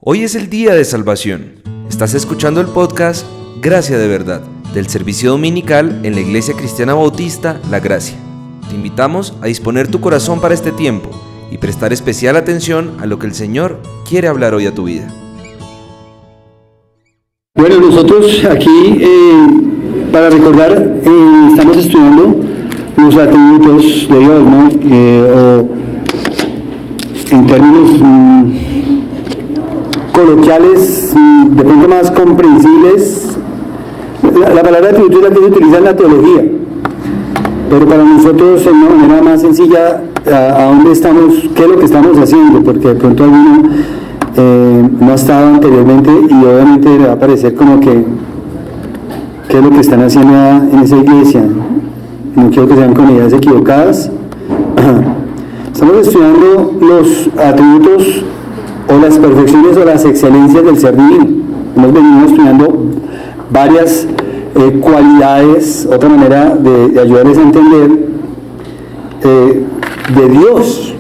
Hoy es el día de salvación. Estás escuchando el podcast Gracia de Verdad, del servicio dominical en la Iglesia Cristiana Bautista La Gracia. Te invitamos a disponer tu corazón para este tiempo y prestar especial atención a lo que el Señor quiere hablar hoy a tu vida. Bueno, nosotros aquí, para recordar, estamos estudiando los atributos de Dios, ¿no? O en términos coloquiales, de pronto más comprensibles. La palabra atributo es la que se utiliza en la teología, pero para nosotros, en una manera más sencilla, a dónde estamos, qué es lo que estamos haciendo, porque de pronto alguno no ha estado anteriormente y obviamente le va a parecer como que qué es lo que están haciendo en esa iglesia. No quiero que sean con ideas equivocadas. Estamos estudiando los atributos o las perfecciones o las excelencias del ser divino. Hemos venido estudiando varias cualidades, otra manera de ayudarles a entender de Dios.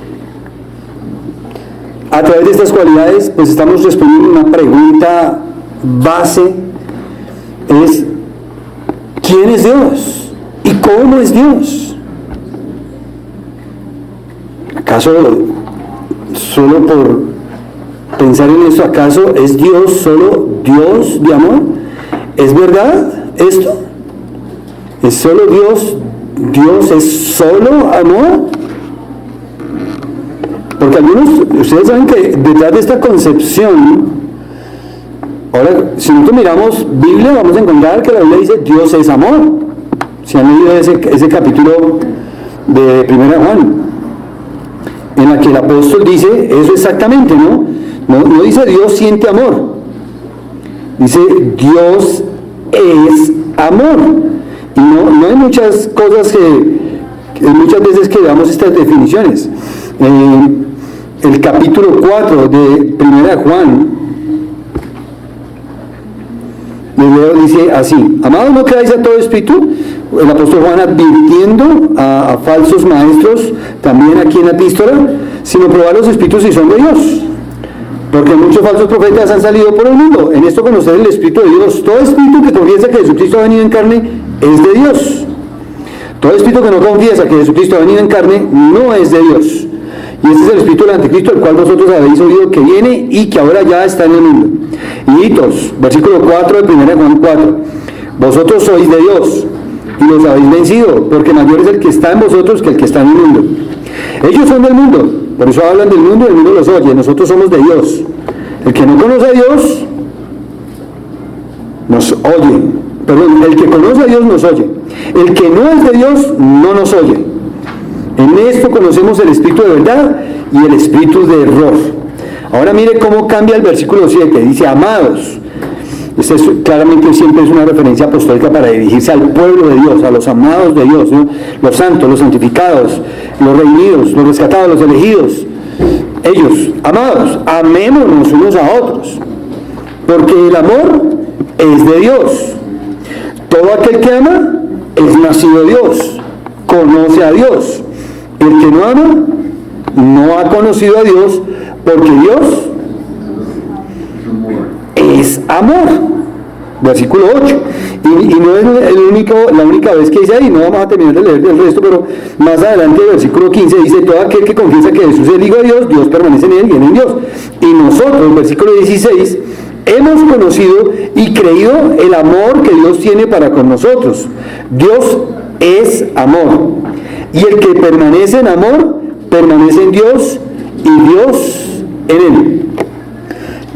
A través de estas cualidades, pues estamos respondiendo una pregunta base, es ¿quién es Dios? ¿Y cómo es Dios? ¿Acaso, solo por pensar en esto, acaso es Dios solo Dios de amor? ¿Es verdad esto? ¿Es solo Dios? ¿Dios es solo amor? Porque algunos, ustedes saben que detrás de esta concepción, ahora, si nosotros miramos Biblia, vamos a encontrar que la Biblia dice Dios es amor. Si han leído ese capítulo de 1 Juan, en la que el apóstol dice eso exactamente, ¿no? No dice Dios siente amor, dice Dios es amor. Y no hay muchas cosas muchas veces que damos estas definiciones. El capítulo 4 de 1 Juan, dice así: amados, no creáis a todo espíritu. El apóstol Juan advirtiendo a falsos maestros, también aquí en la epístola, sino probar los espíritus si son de Dios, porque muchos falsos profetas han salido por el mundo. En esto conocer el Espíritu de Dios. Todo espíritu que confiesa que Jesucristo ha venido en carne es de Dios. Todo espíritu que no confiesa que Jesucristo ha venido en carne no es de Dios. Y este es el espíritu del anticristo, el cual vosotros habéis oído que viene y que ahora ya está en el mundo. Y hitos, versículo 4 de 1 Juan 4. Vosotros sois de Dios y los habéis vencido, porque mayor es el que está en vosotros que el que está en el mundo. Ellos son del mundo, por eso hablan del mundo y el mundo los oye. Nosotros somos de Dios. El que no conoce a Dios nos oye. Perdón, el que conoce a Dios nos oye. El que no es de Dios no nos oye. En esto conocemos el espíritu de verdad y el espíritu de error. Ahora mire cómo cambia el versículo 7. Dice: amados. Claramente siempre es una referencia apostólica para dirigirse al pueblo de Dios, a los amados de Dios, ¿no? Los santos, los santificados, los redimidos, los rescatados, los elegidos. Ellos, amados, amémonos unos a otros, porque el amor es de Dios. Todo aquel que ama es nacido de Dios, conoce a Dios. El que no ama no ha conocido a Dios, porque Dios es amor. Versículo 8. Y no es la única vez que dice ahí, no vamos a terminar de leer el resto, pero más adelante el versículo 15 dice: todo aquel que confiesa que Jesús es el Hijo de Dios, Dios permanece en él y él en Dios. Y nosotros, versículo 16, hemos conocido y creído el amor que Dios tiene para con nosotros. Dios es amor. Y el que permanece en amor, permanece en Dios y Dios en él.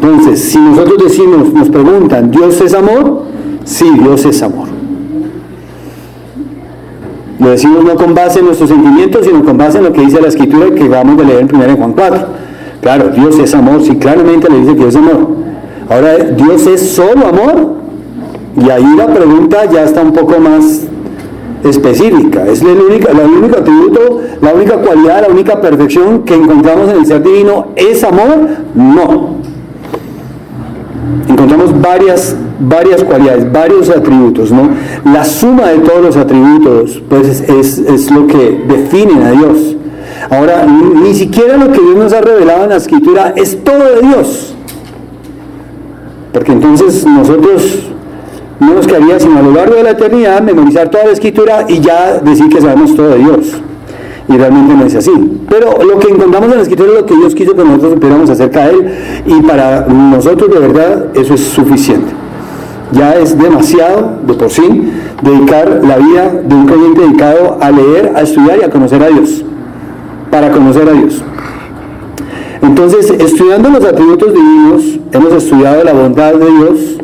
Entonces, si nosotros decimos, nos preguntan, ¿Dios es amor? Sí, Dios es amor. Lo decimos no con base en nuestros sentimientos, sino con base en lo que dice la Escritura que vamos a leer en 1 Juan 4. Claro, Dios es amor, sí, claramente le dice que Dios es amor. Ahora, ¿Dios es solo amor? Y ahí la pregunta ya está un poco más específica. ¿Es el único atributo, la única cualidad, la única perfección que encontramos en el ser divino es amor? No. Encontramos varias cualidades, varios atributos, ¿no? La suma de todos los atributos, pues, es lo que definen a Dios. Ahora, ni siquiera lo que Dios nos ha revelado en la Escritura es todo de Dios. porque entonces nosotros no nos quedaría sino a lo largo de la eternidad memorizar toda la Escritura y ya decir que sabemos todo de Dios. Y realmente no es así. Pero lo que encontramos en la Escritura es lo que Dios quiso que nosotros supiéramos acerca de Él, y para nosotros de verdad eso es suficiente. Ya es demasiado, de por sí, dedicar la vida de un creyente dedicado a leer, a estudiar y a conocer a Dios, para conocer a Dios. Entonces, estudiando los atributos divinos, hemos estudiado la bondad de Dios,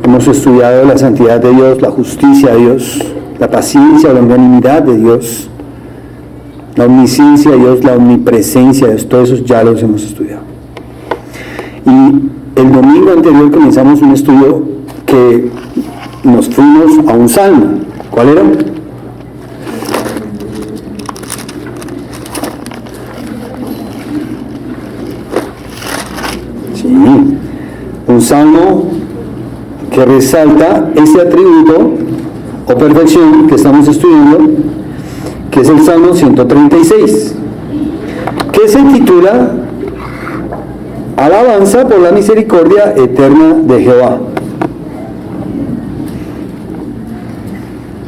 hemos estudiado la santidad de Dios, la justicia de Dios, la paciencia, la longanimidad de Dios, la omnisciencia de Dios, la omnipresencia de Dios. Todos esos ya los hemos estudiado. Y el domingo anterior comenzamos un estudio que nos fuimos a un salmo. ¿Cuál era? Sí, un salmo que resalta ese atributo o perfección que estamos estudiando, que es el Salmo 136, que se titula Alabanza por la misericordia eterna de Jehová.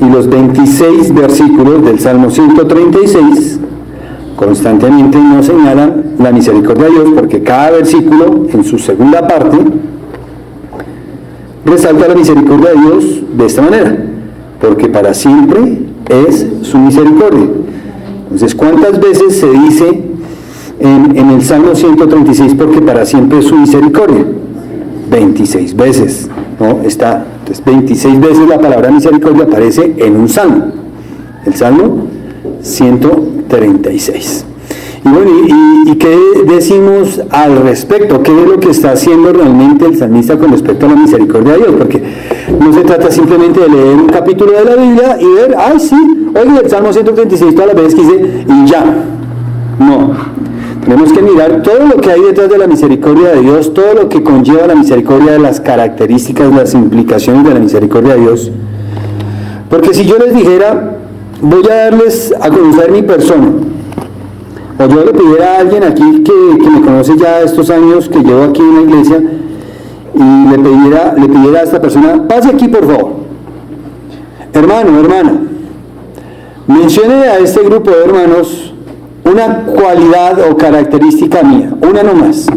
Y los 26 versículos del Salmo 136 constantemente nos señalan la misericordia de Dios, porque cada versículo en su segunda parte resalta la misericordia de Dios de esta manera: porque para siempre es su misericordia. Entonces, ¿cuántas veces se dice en el Salmo 136 porque para siempre es su misericordia? 26 veces, ¿no? Entonces 26 veces la palabra misericordia aparece en un salmo, el Salmo 136. Y bueno, ¿y qué decimos al respecto? ¿Qué es lo que está haciendo realmente el salmista con respecto a la misericordia de Dios? Porque no se trata simplemente de leer un capítulo de la Biblia y ver, ¡ay sí! Oye, el Salmo 136 todas las veces que hice y ya. No. Tenemos que mirar todo lo que hay detrás de la misericordia de Dios, todo lo que conlleva la misericordia, de las características, las implicaciones de la misericordia de Dios. Porque si yo les dijera, voy a darles a conocer mi persona, o yo le pidiera a alguien aquí que me conoce ya estos años que llevo aquí en la iglesia, y le pidiera a esta persona, pase aquí por favor. Hermano, hermana, mencione a este grupo de hermanos una cualidad o característica mía, una nomás.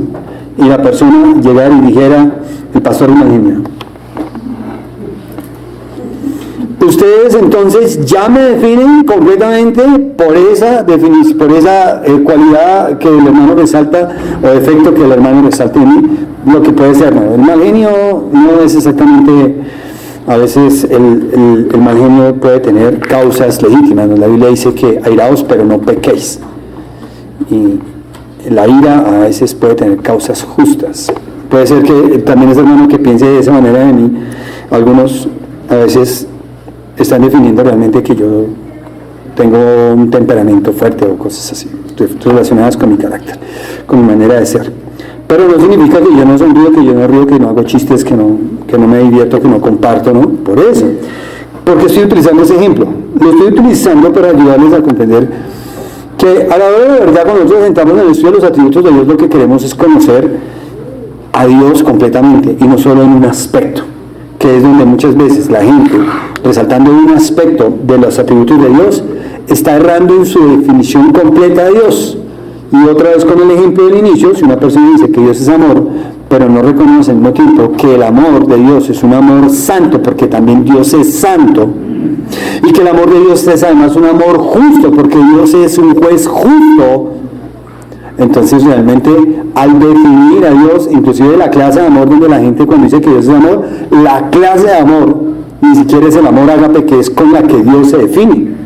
Y la persona llegara y dijera, el pastor Eugenio. Ustedes entonces ya me definen completamente por esa definición, por esa cualidad que el hermano resalta, o defecto que el hermano resalta en mí, lo que puede ser, ¿no? El mal genio no es exactamente, a veces el mal genio puede tener causas legítimas, ¿no? La Biblia dice que airaos pero no pequéis, y la ira a veces puede tener causas justas. Puede ser que también es hermano que piense de esa manera de mí. Algunos a veces están definiendo realmente que yo tengo un temperamento fuerte o cosas así, relacionadas con mi carácter, con mi manera de ser. Pero no significa que yo no sonrío, que yo no río, que no hago chistes, que no me divierto, que no comparto, ¿no? Por eso. Porque estoy utilizando ese ejemplo. Lo estoy utilizando para ayudarles a comprender que a la hora de la verdad, cuando nosotros entramos en el estudio de los atributos de Dios, lo que queremos es conocer a Dios completamente y no solo en un aspecto, que es donde muchas veces la gente, resaltando un aspecto de los atributos de Dios, está errando en su definición completa de Dios. Y otra vez con el ejemplo del inicio, si una persona dice que Dios es amor, pero no reconoce al mismo tiempo que el amor de Dios es un amor santo, porque también Dios es santo, y que el amor de Dios es además un amor justo, porque Dios es un juez justo, entonces realmente al definir a Dios, inclusive la clase de amor donde la gente cuando dice que Dios es amor, la clase de amor ni siquiera es el amor ágape, que es con la que Dios se define.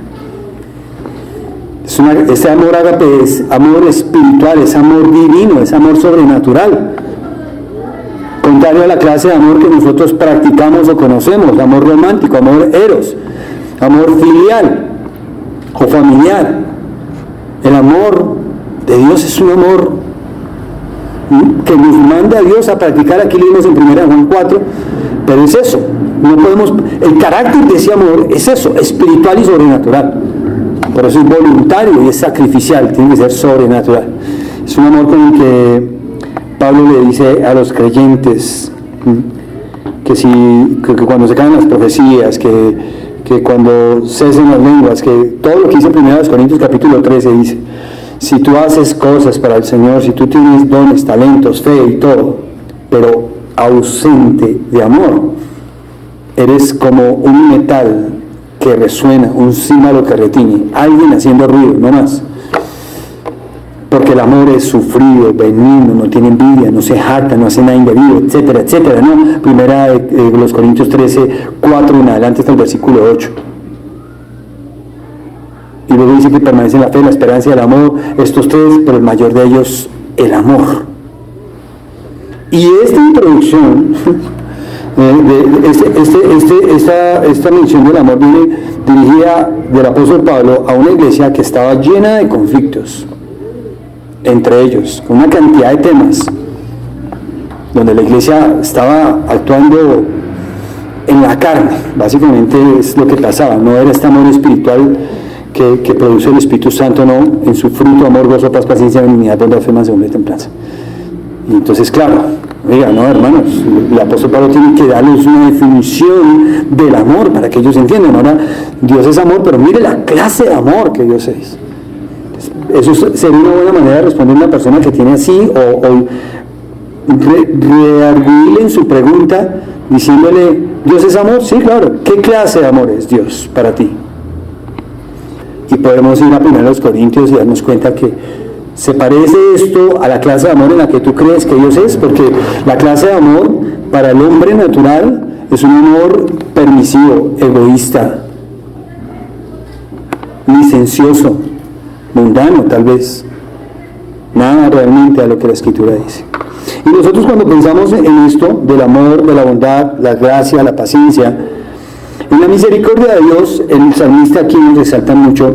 Ese amor ágape es amor espiritual, es amor divino, es amor sobrenatural, contrario a la clase de amor que nosotros practicamos o conocemos, amor romántico, amor eros, amor filial o familiar. El amor de Dios es un amor que nos manda a Dios a practicar. Aquí leímos en 1 Juan 4, pero es eso, no podemos, el carácter de ese amor es eso, espiritual y sobrenatural. Por eso es voluntario y es sacrificial, tiene que ser sobrenatural. Es un amor con el que Pablo le dice a los creyentes que cuando se caen las profecías, que cuando cesen las lenguas, que todo lo que dice 1 Corintios capítulo 13 dice, si tú haces cosas para el Señor, si tú tienes dones, talentos, fe y todo, pero ausente de amor, eres como un metal que resuena, un címbalo que retiñe, alguien haciendo ruido, no más. Porque el amor es sufrido, benigno, no tiene envidia, no se jacta, no hace nada indebido, etcétera, etcétera, ¿no? Primera de los Corintios 13, 4 en adelante hasta el versículo 8. Y luego dice que permanece en la fe, la esperanza y el amor, estos tres, pero el mayor de ellos, el amor. Y esta introducción, esta mención del amor viene dirigida del apóstol Pablo a una iglesia que estaba llena de conflictos entre ellos, con una cantidad de temas, donde la iglesia estaba actuando en la carne, básicamente es lo que pasaba, no era este amor espiritual que produce el Espíritu Santo, no, en su fruto, amor, gozo, paz, paciencia, benignidad, bondad, fe, mansedumbre y templanza. Y entonces, claro, oiga, no, hermanos, el apóstol Pablo tiene que darles una definición del amor para que ellos entiendan. Ahora, Dios es amor, pero mire la clase de amor que Dios es. Eso sería una buena manera de responder a una persona que tiene así, o rearguirle en su pregunta, diciéndole, ¿Dios es amor? Sí, claro. ¿Qué clase de amor es Dios para ti? Y podemos ir a 1 Corintios y darnos cuenta que se parece esto a la clase de amor en la que tú crees que Dios es, porque la clase de amor para el hombre natural es un amor permisivo, egoísta, licencioso, mundano tal vez, nada realmente a lo que la Escritura dice. Y nosotros cuando pensamos en esto, del amor, de la bondad, la gracia, la paciencia, en la misericordia de Dios, el salmista aquí nos resalta mucho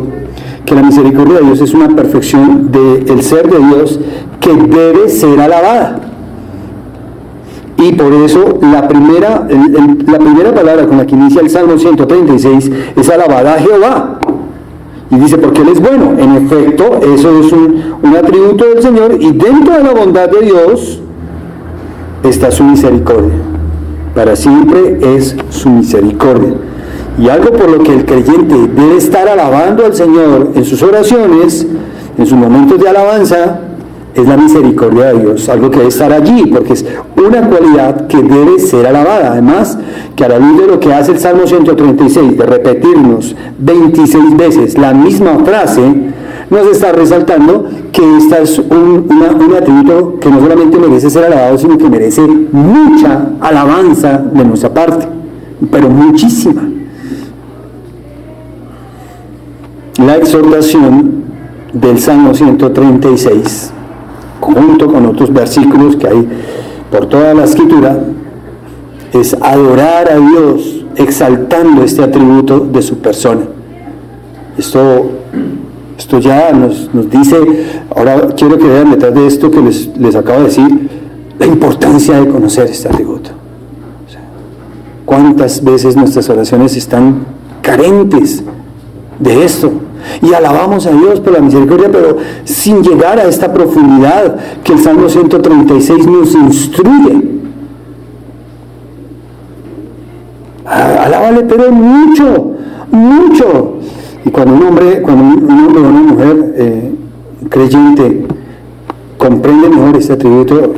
que la misericordia de Dios es una perfección del ser de Dios que debe ser alabada. Y por eso la primera palabra con la que inicia el Salmo 136 es alabada a Jehová. Y dice, porque Él es bueno. En efecto, eso es un atributo del Señor, y dentro de la bondad de Dios está su misericordia. Para siempre es su misericordia. Y algo por lo que el creyente debe estar alabando al Señor en sus oraciones, en sus momentos de alabanza, es la misericordia de Dios, algo que debe estar allí, porque es una cualidad que debe ser alabada. Además, que a la luz de lo que hace el Salmo 136, de repetirnos 26 veces la misma frase, nos está resaltando que esta es un atributo que no solamente merece ser alabado, sino que merece mucha alabanza de nuestra parte, pero muchísima. La exhortación del Salmo 136, junto con otros versículos que hay por toda la Escritura, es adorar a Dios exaltando este atributo de su persona. Esto ya nos dice, ahora quiero que vean detrás de esto que les acabo de decir, la importancia de conocer este atributo. O sea, ¿cuántas veces nuestras oraciones están carentes de esto? Y alabamos a Dios por la misericordia, pero sin llegar a esta profundidad que el Salmo 136 nos instruye. Alábale, pero mucho, mucho. Y cuando un hombre o una mujer creyente comprende mejor este atributo,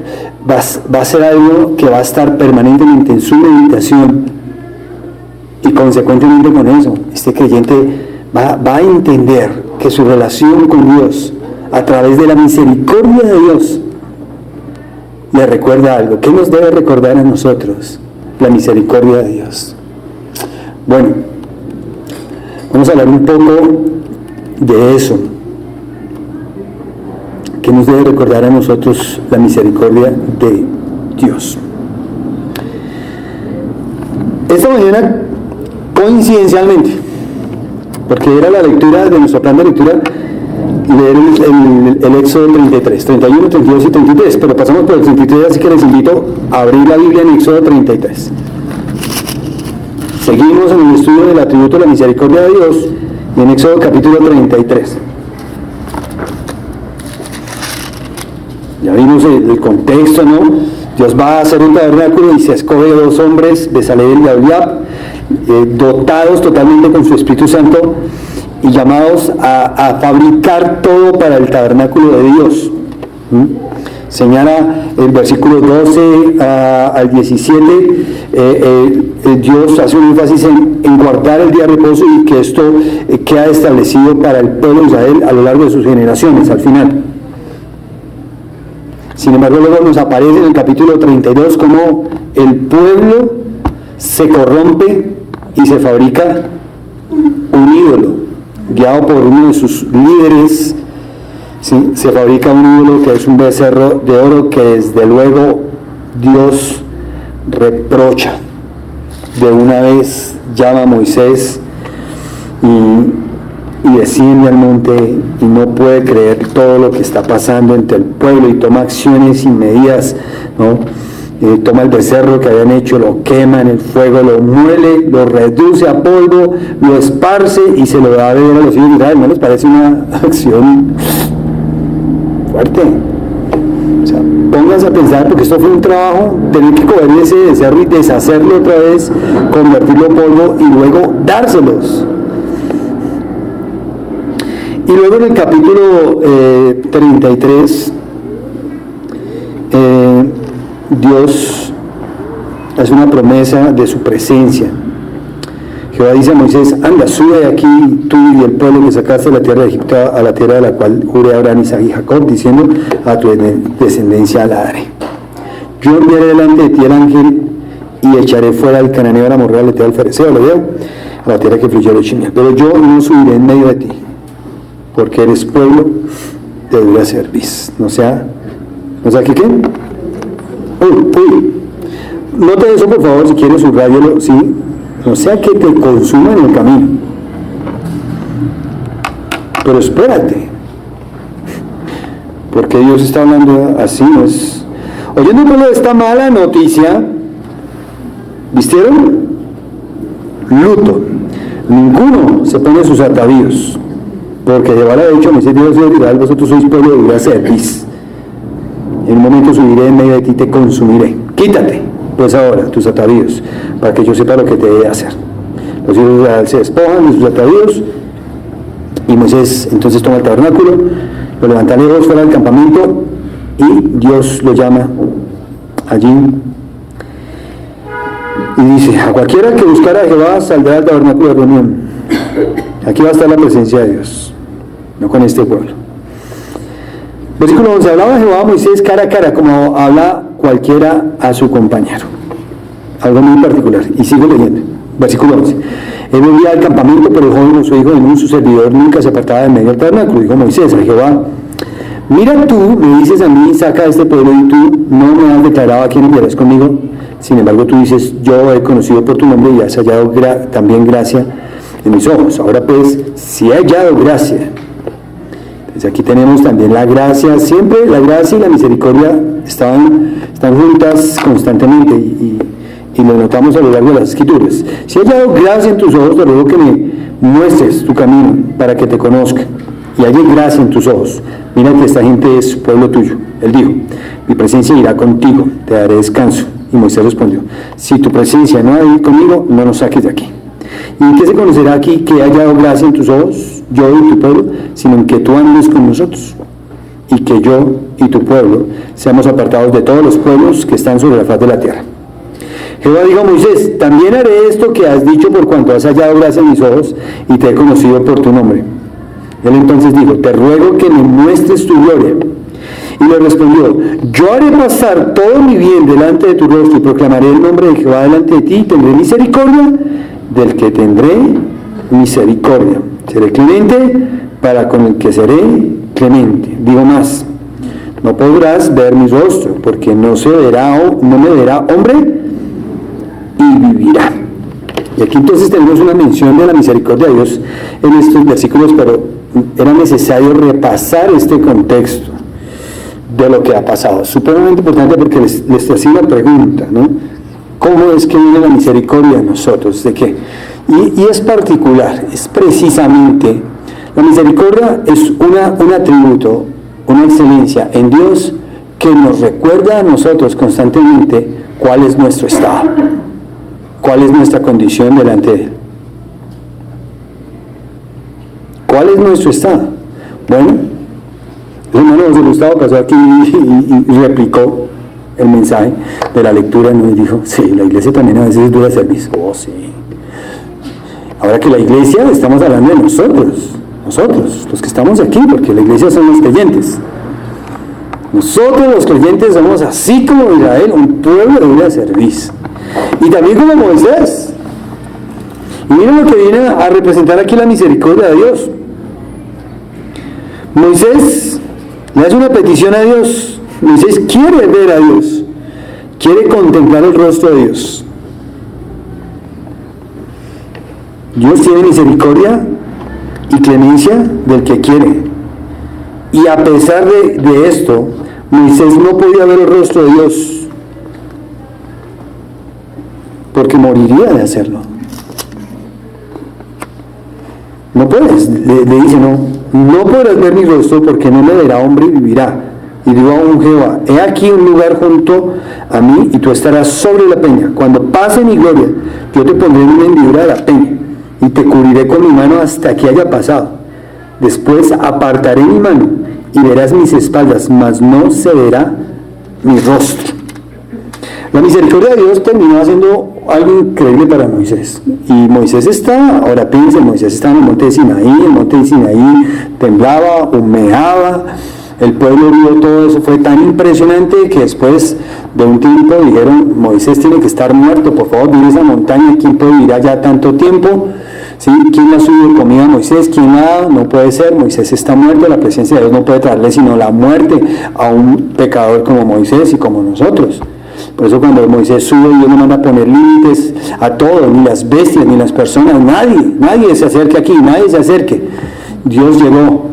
va a ser algo que va a estar permanentemente en su meditación, y consecuentemente con eso, este creyente va a entender que su relación con Dios, a través de la misericordia de Dios, le recuerda algo. ¿Qué nos debe recordar a nosotros? La misericordia de Dios. Bueno, vamos a hablar un poco de eso. ¿Qué nos debe recordar a nosotros la misericordia de Dios? Esta mañana, coincidencialmente, porque era la lectura de nuestro plan de lectura, leer el Éxodo 33, 31, 32 y 33, pero pasamos por el 33, así que les invito a abrir la Biblia en Éxodo 33. Seguimos en el estudio del atributo de la misericordia de Dios, y en Éxodo capítulo 33. Ya vimos el contexto, ¿no? Dios va a hacer un tabernáculo y se escoge 2 hombres, Bezaleel y Aholiab, dotados totalmente con su Espíritu Santo y llamados a fabricar todo para el tabernáculo de Dios. Señala el versículo 12 al 17, Dios hace un énfasis en guardar el día de reposo y que esto queda establecido para el pueblo de Israel a lo largo de sus generaciones, al final. Sin embargo, luego nos aparece en el capítulo 32 cómo el pueblo se corrompe y se fabrica un ídolo, guiado por uno de sus líderes. ¿Sí? Se fabrica un ídolo que es un becerro de oro que desde luego Dios reprocha. De una vez llama a Moisés y desciende al monte y no puede creer todo lo que está pasando entre el pueblo y toma acciones y medidas, ¿no? Toma el becerro que habían hecho, lo quema en el fuego, lo muele, lo reduce a polvo, lo esparce y se lo da a beber a los hijos de Israel. ¿No les parece una acción fuerte? O sea, pónganse a pensar, porque esto fue un trabajo, tener que coger ese becerro y deshacerlo otra vez, convertirlo en polvo y luego dárselos. Y luego en el capítulo 33, Dios hace una promesa de su presencia. Jehová dice a Moisés: anda, sube de aquí tú y el pueblo que sacaste de la tierra de Egipto a la tierra de la cual juré a Abraham, Isaac y Jacob, diciendo: a tu descendencia la daré. Yo enviaré delante de ti el ángel y echaré fuera al cananeo, al amorreo, al eteo, al fereceo, al heveo, a la tierra que fluye de leche y miel. Pero yo no subiré en medio de ti, porque eres pueblo de dura cerviz. No sea ¿qué? Uy. Note eso, por favor, si quieres subrayalo, ¿sí? No sea que te consuman en el camino. Pero espérate, porque Dios está hablando así, ¿no es? Oyendo por esta mala noticia, ¿vistieron? Luto. Ninguno se pone sus atavíos, porque Jehová le ha dicho: Moisés, Dios de Israel, vosotros sois pueblo de dura cerviz. En un momento subiré en medio de ti y te consumiré. Quítate pues ahora tus atavíos, para que yo sepa lo que te he de hacer. Los hijos de Israel se despojan de sus atavíos, y Moisés entonces toma el tabernáculo, lo levanta lejos fuera del campamento, y Dios lo llama allí y dice: a cualquiera que buscara a Jehová saldrá del tabernáculo de reunión. Aquí va a estar la presencia de Dios, no con este pueblo. Versículo 11: hablaba Jehová a Moisés cara a cara, como habla cualquiera a su compañero. Algo muy particular. Y sigo leyendo. Versículo 11: él volvía al campamento, pero el joven, su hijo de Nun, su servidor, nunca se apartaba de medio del tabernáculo. Dijo Moisés a Jehová: mira, tú me dices a mí, saca a este pueblo, y tú no me has declarado a quién enviarás conmigo. Sin embargo, tú dices: yo he conocido por tu nombre y has hallado también gracia en mis ojos. Ahora pues, si he hallado gracia. Entonces aquí tenemos también la gracia. Siempre la gracia y la misericordia están juntas constantemente, y lo notamos a lo largo de las Escrituras. Si he hallado gracia en tus ojos, te ruego que me muestres tu camino para que te conozca y halle gracia en tus ojos. Mira que esta gente es pueblo tuyo. Él dijo: mi presencia irá contigo, te daré descanso. Y Moisés respondió: si tu presencia no ha de ir conmigo, no nos saques de aquí. ¿Y en qué se conocerá aquí que he hallado gracia en tus ojos, yo y tu pueblo, sino en que tú andes con nosotros, y que yo y tu pueblo seamos apartados de todos los pueblos que están sobre la faz de la tierra? Jehová dijo a Moisés: también haré esto que has dicho, por cuanto has hallado gracia en mis ojos y te he conocido por tu nombre. Él entonces dijo: te ruego que me muestres tu gloria. Y le respondió: yo haré pasar todo mi bien delante de tu rostro, y proclamaré el nombre de Jehová delante de ti, y tendré misericordia del que tendré misericordia. Seré clemente para con el que seré clemente. Digo más: no podrás ver mi rostro, porque no me verá hombre y vivirá. Y aquí entonces tenemos una mención de la misericordia de Dios en estos versículos, pero era necesario repasar este contexto de lo que ha pasado. Supremamente importante, porque les hacía una pregunta, ¿no? ¿Cómo es que viene la misericordia a nosotros? ¿De qué? Y es particular, es precisamente, la misericordia es un atributo, una excelencia en Dios que nos recuerda a nosotros constantemente cuál es nuestro estado, cuál es nuestra condición delante de Él. ¿Cuál es nuestro estado? Bueno, el hermano José Gustavo pasó aquí y replicó el mensaje de la lectura, ¿no? Y dijo, sí, la iglesia también a veces es dura de servicio. Oh, sí. Ahora que la iglesia, estamos hablando de nosotros, los que estamos aquí, porque la iglesia son los creyentes. Nosotros los creyentes somos así como Israel, un pueblo de dura de servicio. Y también como Moisés. Y miren lo que viene a representar aquí la misericordia de Dios. Moisés le hace una petición a Dios. Moisés quiere ver a Dios, quiere contemplar el rostro de Dios. Dios tiene misericordia y clemencia del que quiere. Y a pesar de esto, Moisés no podía ver el rostro de Dios, porque moriría de hacerlo. No puedes, le dice, no podrás ver mi rostro, porque no me verá hombre y vivirá. Y digo a un Jehová, he aquí un lugar junto a mí, y tú estarás sobre la peña. Cuando pase mi gloria, yo te pondré en una hendidura de la peña, y te cubriré con mi mano hasta que haya pasado. Después apartaré mi mano, y verás mis espaldas, mas no se verá mi rostro. La misericordia de Dios terminó haciendo algo increíble para Moisés. Y Moisés está, ahora piensen, Moisés está en el monte de Sinaí temblaba, humeaba, el pueblo vio todo eso, fue tan impresionante que después de un tiempo dijeron, Moisés tiene que estar muerto, por favor, mire esa montaña, ¿quién puede vivir allá tanto tiempo? ¿Sí? ¿Quién la sube comida a Moisés? ¿Quién la da? No puede ser, Moisés está muerto, la presencia de Dios no puede traerle sino la muerte a un pecador como Moisés y como nosotros. Por eso cuando Moisés sube, Dios no manda a poner límites a todo, ni las bestias, ni las personas, nadie se acerque aquí, nadie se acerque. Dios llegó,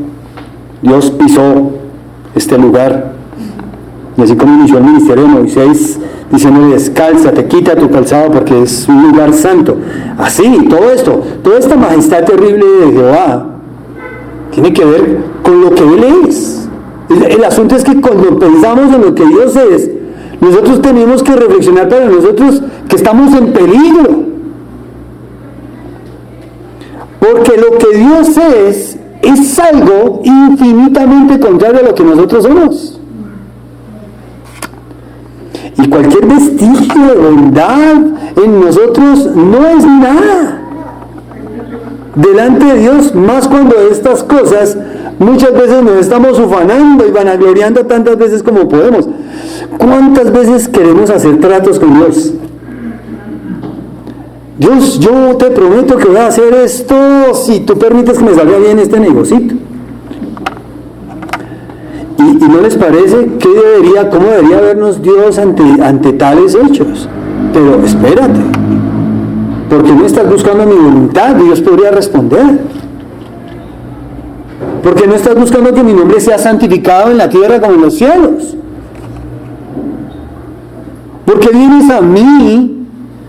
Dios pisó este lugar, y así como inició el ministerio de Moisés, diciéndole, descálzate, quita tu calzado porque es un lugar santo. Así, todo esto, toda esta majestad terrible de Jehová, tiene que ver con lo que Él es. El asunto es que cuando pensamos en lo que Dios es, nosotros tenemos que reflexionar para nosotros que estamos en peligro. Porque lo que Dios es algo infinitamente contrario a lo que nosotros somos. Y cualquier vestigio de bondad en nosotros no es nada delante de Dios, más cuando estas cosas muchas veces nos estamos ufanando y vanagloriando tantas veces como podemos. ¿Cuántas veces queremos hacer tratos con Dios? Dios, yo te prometo que voy a hacer esto si tú permites que me salga bien este negocito. ¿Y no les parece cómo debería vernos Dios ante tales hechos? Pero espérate, porque no estás buscando mi voluntad, Dios podría responder. Porque no estás buscando que mi nombre sea santificado en la tierra como en los cielos. Porque vienes a mí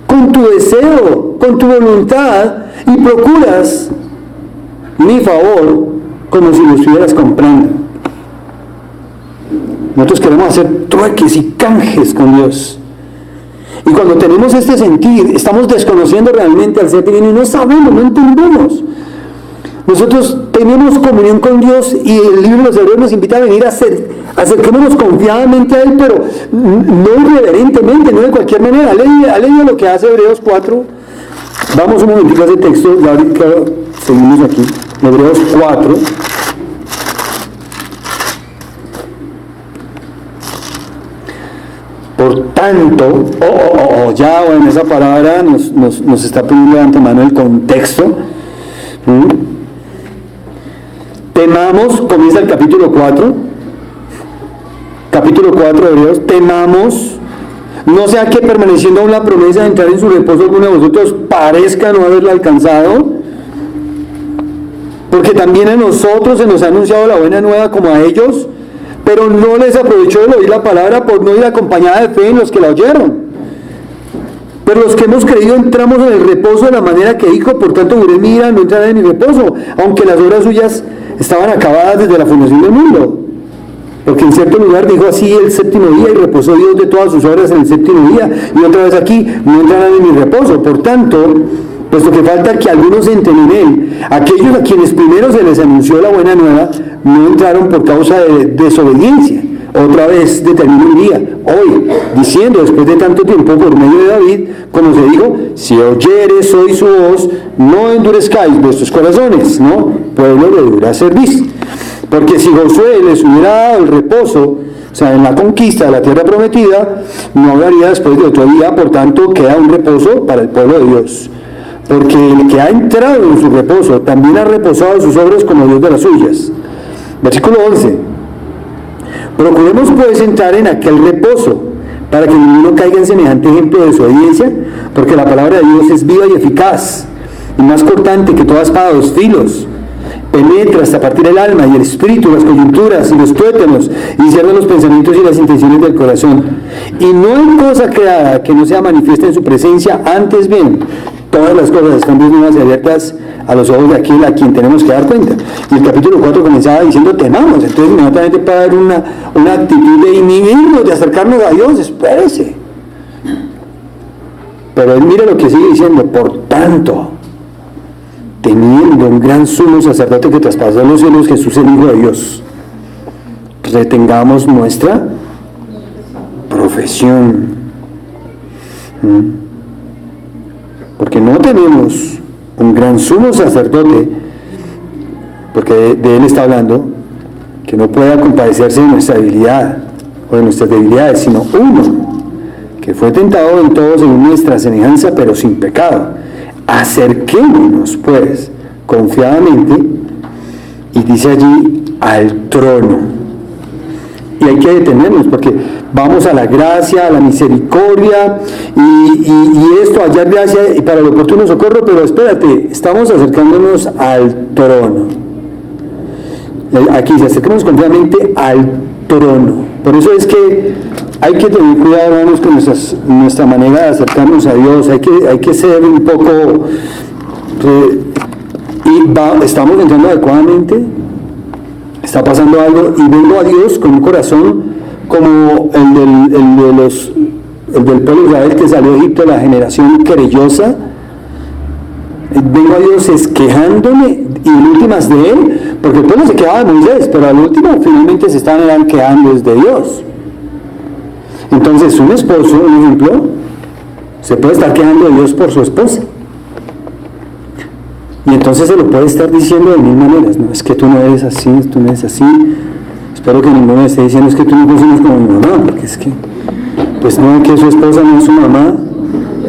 con tu deseo, con tu voluntad, y procuras mi favor como si lo estuvieras comprando. Nosotros queremos hacer trueques y canjes con Dios. Y cuando tenemos este sentir, estamos desconociendo realmente al ser divino y no sabemos, no entendemos. Nosotros tenemos comunión con Dios y el libro de los Hebreos nos invita a venir acerquémonos confiadamente a Él, pero no irreverentemente, no de cualquier manera. ¿Ha leído lo que hace Hebreos 4? Vamos un momentito a ese texto, ya ahorita seguimos aquí. Hebreos 4. Por tanto, ya bueno, esa palabra nos está pidiendo de antemano el contexto. Temamos, comienza el capítulo 4 de Hebreos, temamos, no sea que permaneciendo aún la promesa de entrar en su reposo alguno de vosotros parezca no haberla alcanzado, porque también a nosotros se nos ha anunciado la buena nueva como a ellos, pero no les aprovechó el oír la palabra por no ir acompañada de fe en los que la oyeron. Pero los que hemos creído entramos en el reposo de la manera que dijo, por tanto juré mi ira, no entraré en mi reposo, aunque las obras suyas estaban acabadas desde la fundación del mundo. Porque en cierto lugar dijo así el séptimo día y reposó Dios de todas sus obras en el séptimo día. Y otra vez aquí, no entrarán en mi reposo. Por tanto, puesto que falta que algunos entren en él, aquellos a quienes primero se les anunció la buena nueva, no entraron por causa de desobediencia. Otra vez determina un día, hoy, diciendo después de tanto tiempo por medio de David, como se dijo, si oyeres hoy su voz, no endurezcáis vuestros corazones, ¿no? Pueblo de dura cerviz. Porque si Josué les hubiera dado el reposo, o sea, en la conquista de la tierra prometida, no hablaría después de otro día, por tanto queda un reposo para el pueblo de Dios. Porque el que ha entrado en su reposo también ha reposado sus obras como Dios de las suyas. Versículo 11. Procuremos pues entrar en aquel reposo, para que ninguno caiga en semejante ejemplo de desobediencia, porque la palabra de Dios es viva y eficaz, y más cortante que toda espada de dos filos, penetra hasta partir el alma y el espíritu, las coyunturas y los tuétanos, y discierne los pensamientos y las intenciones del corazón. Y no hay cosa creada que no sea manifiesta en su presencia, antes bien, todas las cosas están desnudas y abiertas a los ojos de aquel a quien tenemos que dar cuenta. Y el capítulo 4 comenzaba diciendo temamos, entonces inmediatamente para dar una actitud de inhibirnos, de acercarnos a Dios, espérese. Pero él mira lo que sigue diciendo, por tanto, teniendo un gran sumo sacerdote que traspasó los cielos, Jesús el Hijo de Dios, retengamos nuestra profesión. Porque no tenemos un gran sumo sacerdote, porque de él está hablando, que no pueda compadecerse de nuestra debilidad o de nuestras debilidades, sino uno que fue tentado en todo según nuestra semejanza, pero sin pecado. Acerquémonos pues confiadamente, y dice allí, al trono. Y hay que detenernos porque vamos a la gracia, a la misericordia y esto, hallar gracia y para el oportuno socorro, pero espérate, estamos acercándonos al trono. Aquí se acercamos confiadamente al trono. Por eso es que hay que tener cuidado, hermanos, con nuestra manera de acercarnos a Dios. Hay que ser un poco estamos entrando adecuadamente. Está pasando algo y vengo a Dios con un corazón como el del pueblo de Israel que salió de Egipto, la generación querellosa. Vengo a Dios quejándome y en últimas de él, porque el pueblo se quejaba de Moisés, pero al último finalmente se estaban quejando de Dios. Entonces un esposo, un ejemplo, se puede estar quejando de Dios por su esposa. Y entonces se lo puede estar diciendo de mil maneras, no, es que tú no eres así, tú no eres así. Espero que ninguno esté diciendo es que tú no funcionas como mi mamá, porque es que, pues no, que su esposa no es su mamá,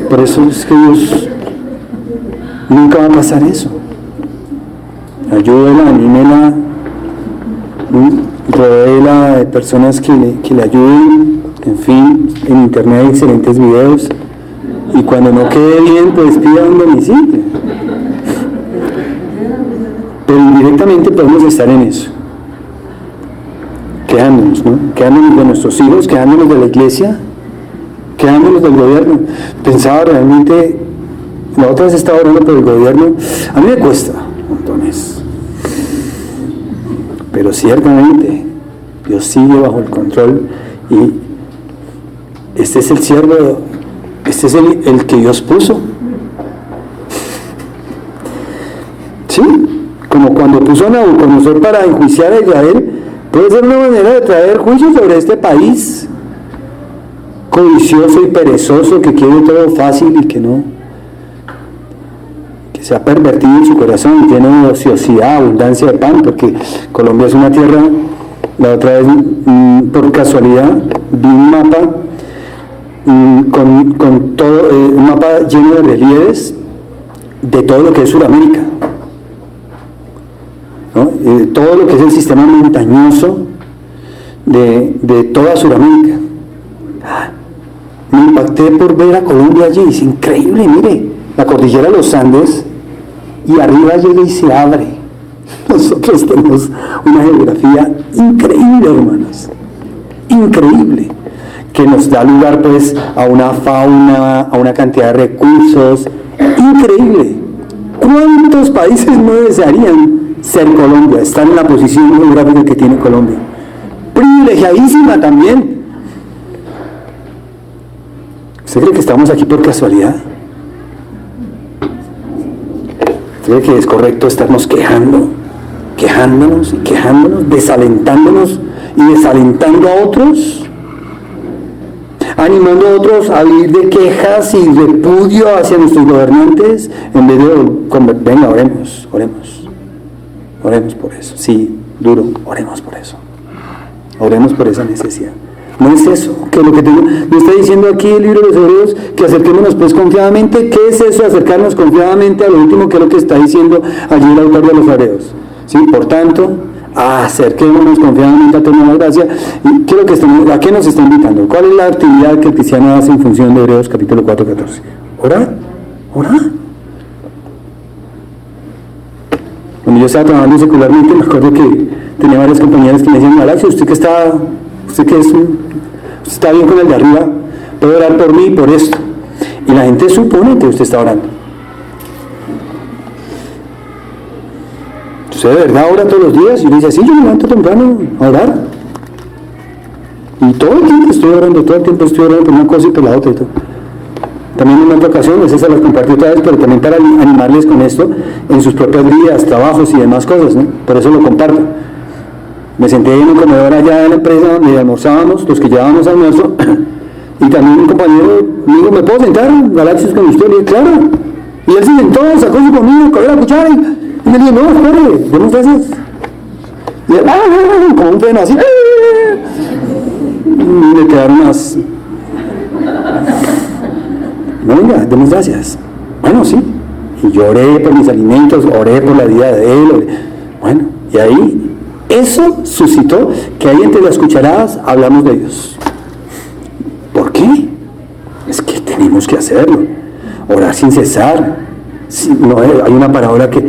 por eso es que Dios nunca va a pasar eso. Ayúdela, anímela, rodéela de personas que le ayuden, en fin, en internet hay excelentes videos, y cuando no quede bien, pues pida un domicilio. Pero indirectamente podemos estar en eso, quedándonos, ¿no? Quedándonos de nuestros hijos, quedándonos de la iglesia, quedándonos del gobierno. Pensaba realmente, la otra vez estaba orando por el gobierno, a mí me cuesta montones, pero ciertamente Dios sigue bajo el control y este es el siervo, este es el que Dios puso. ¿Sí? Como cuando puso a Nabucodonosor para enjuiciar a Israel, puede ser una manera de traer juicio sobre este país codicioso y perezoso que quiere todo fácil y que se ha pervertido en su corazón, lleno de ociosidad, abundancia de pan, porque Colombia es una tierra. La otra vez, por casualidad, vi un mapa con todo, un mapa lleno de relieves de todo lo que es Sudamérica, ¿no? Todo lo que es el sistema montañoso de toda Sudamérica. Me impacté por ver a Colombia allí, es increíble, mire, la cordillera de los Andes, y arriba llega y se abre. Nosotros tenemos una geografía increíble, hermanos, increíble, que nos da lugar pues a una fauna, a una cantidad de recursos, increíble. ¿Cuántos países no desearían ser Colombia, estar en la posición geográfica que tiene Colombia? privilegiadísima también. ¿Usted cree que estamos aquí por casualidad? ¿Usted cree que es correcto estarnos quejándonos y quejándonos, desalentándonos y desalentando a otros? Animando a otros a vivir de quejas y repudio hacia nuestros gobernantes, en vez de, venga, oremos por eso, sí, duro, oremos por esa necesidad. No es eso, que lo que me está diciendo aquí el libro de los Hebreos, que acerquémonos pues confiadamente. ¿Qué es eso, acercarnos confiadamente a lo último? Que es lo que está diciendo allí el autor de los Hebreos, ¿sí? Por tanto, acerquémonos confiadamente a tener la gracia. ¿Y qué es lo que ¿a qué nos está invitando? ¿Cuál es la actividad que el cristiano hace en función de Hebreos capítulo 4, 14? ¿Orar? Cuando yo estaba trabajando secularmente, me acuerdo que tenía varias compañeras que me decían: Galaxia, usted que está bien con el de arriba, puede orar por mí y por esto. Y la gente supone que usted está orando. ¿Usted de verdad ora todos los días? Y me dice: sí, yo me levanto temprano a orar. Y todo el tiempo estoy orando por una cosa y por la otra y todo. También en otra ocasión, esas las compartí otra vez, pero también para animarles con esto en sus propias vidas, trabajos y demás cosas, ¿no? Por eso lo comparto. Me senté en un comedor allá de la empresa donde almorzábamos, los que llevábamos almuerzo, y también un compañero me dijo: ¿me puedo sentar, Galaxias, con usted? Le dije: claro. Y él se sentó, sacó su comida, cogió la cuchara y me dijo: no, espere, demos gracias. Y él, como un freno así, y le quedaron unas... No, venga, demos gracias. Bueno, sí. Y yo oré por mis alimentos, oré por la vida de él. Bueno, y ahí eso suscitó que ahí entre las cucharadas hablamos de Dios. ¿Por qué? Es que tenemos que hacerlo. Orar sin cesar. No, hay una parábola que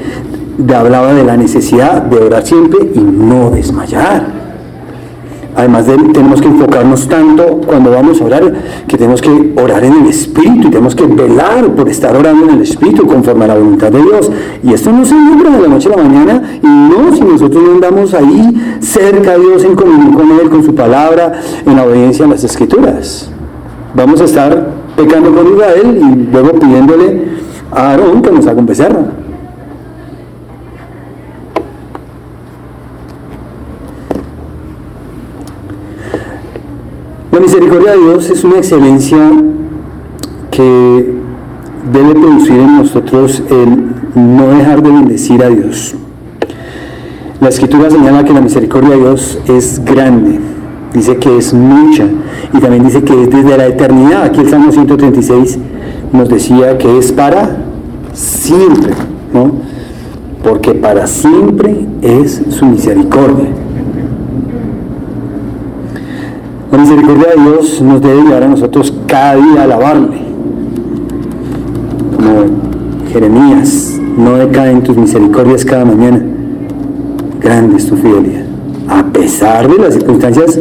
hablaba de la necesidad de orar siempre y no desmayar. Además tenemos que enfocarnos tanto cuando vamos a orar, que tenemos que orar en el Espíritu y tenemos que velar por estar orando en el Espíritu conforme a la voluntad de Dios. Y esto no se logra de la noche a la mañana, y no si nosotros no andamos ahí cerca de Dios, en comunión con Él, con su palabra, en la obediencia a las Escrituras. Vamos a estar pecando con Israel y luego pidiéndole a Aarón que nos haga un becerro. La misericordia de Dios es una excelencia que debe producir en nosotros el no dejar de bendecir a Dios. La Escritura señala que la misericordia de Dios es grande, dice que es mucha, y también dice que es desde la eternidad. Aquí el Salmo 136 nos decía que es para siempre, ¿no? Porque para siempre es su misericordia. La misericordia de Dios nos debe llevar a nosotros cada día a alabarle. Como Jeremías: no decaen tus misericordias cada mañana, grande es tu fidelidad. A pesar de las circunstancias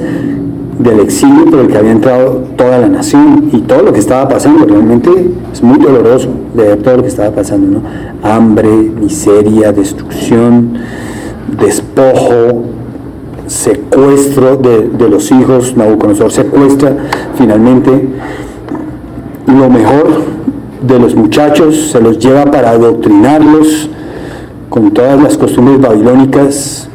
del exilio por el que había entrado toda la nación y todo lo que estaba pasando, realmente es muy doloroso de ver todo lo que estaba pasando, ¿no? Hambre, miseria, destrucción, despojo, secuestro de los hijos. Nabucodonosor secuestra finalmente lo mejor de los muchachos, se los lleva para adoctrinarlos con todas las costumbres babilónicas.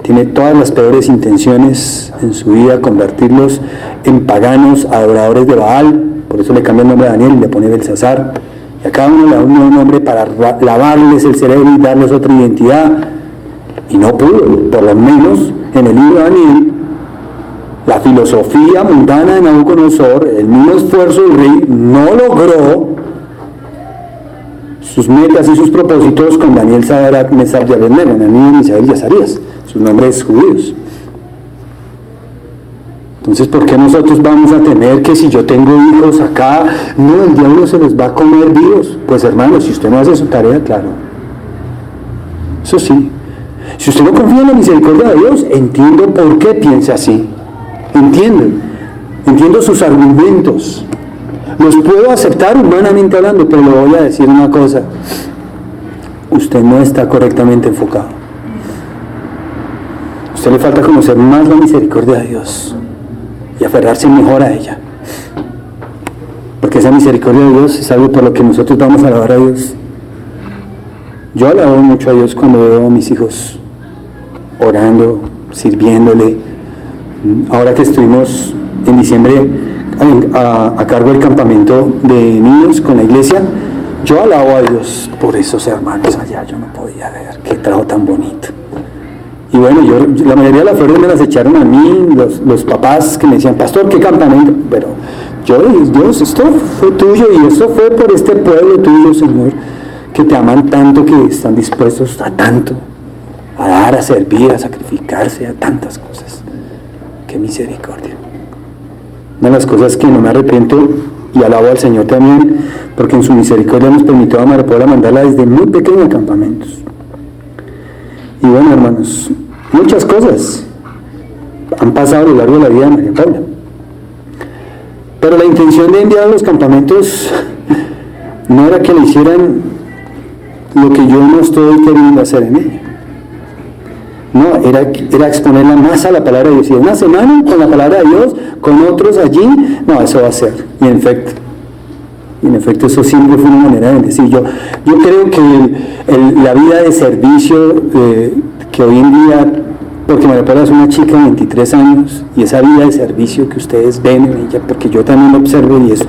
Tiene todas las peores intenciones en su vida, convertirlos en paganos, adoradores de Baal. Por eso le cambia el nombre a Daniel y le pone Belsasar, y a cada uno le da un nuevo nombre para lavarles el cerebro y darles otra identidad. Y no pudo, por lo menos en el libro de Daniel, la filosofía mundana de Nabucodonosor, el mismo esfuerzo del rey, no logró sus metas y sus propósitos con Daniel, Sadrach, Mesach y Abednego, Ananías, Misael y Azarías, sus nombres judíos. Entonces, ¿por qué nosotros vamos a temer que si yo tengo hijos acá, no, el diablo se los va a comer vivos? Pues hermanos, si usted no hace su tarea, claro, eso sí. Si usted no confía en la misericordia de Dios, entiendo por qué piensa así. Entiendo sus argumentos. Los puedo aceptar humanamente hablando, pero le voy a decir una cosa: usted no está correctamente enfocado. usted le falta conocer más la misericordia de Dios y aferrarse mejor a ella. Porque esa misericordia de Dios es algo por lo que nosotros vamos a alabar a Dios. Yo alabo mucho a Dios cuando veo a mis hijos orando, sirviéndole. Ahora que estuvimos en diciembre a cargo del campamento de niños con la iglesia, yo alabo a Dios por esos hermanos allá. Yo no podía ver qué trabajo tan bonito. Y bueno, la mayoría de las flores me las echaron a mí, los papás que me decían, pastor, ¿qué campamento? Pero Dios, esto fue tuyo y esto fue por este pueblo tuyo, Señor, que te aman tanto, que están dispuestos a tanto, a dar, a servir, a sacrificarse, a tantas cosas. ¡Qué misericordia! Una de las cosas que no me arrepiento y alabo al Señor también, porque en su misericordia nos permitió a María Paula mandarla desde muy pequeña a campamentos. Y bueno, hermanos, muchas cosas han pasado a lo largo de la vida de María Paula. Pero la intención de enviar a los campamentos no era que le hicieran lo que yo no estoy queriendo hacer en ella. No, era exponerla más a la palabra de Dios. Y una semana con la palabra de Dios, con otros allí, no, eso va a ser. Y en efecto eso siempre fue una manera de bendecir. Yo creo que la vida de servicio que hoy en día, porque María Paula es una chica de 23 años, y esa vida de servicio que ustedes ven en ella, porque yo también lo observo, y eso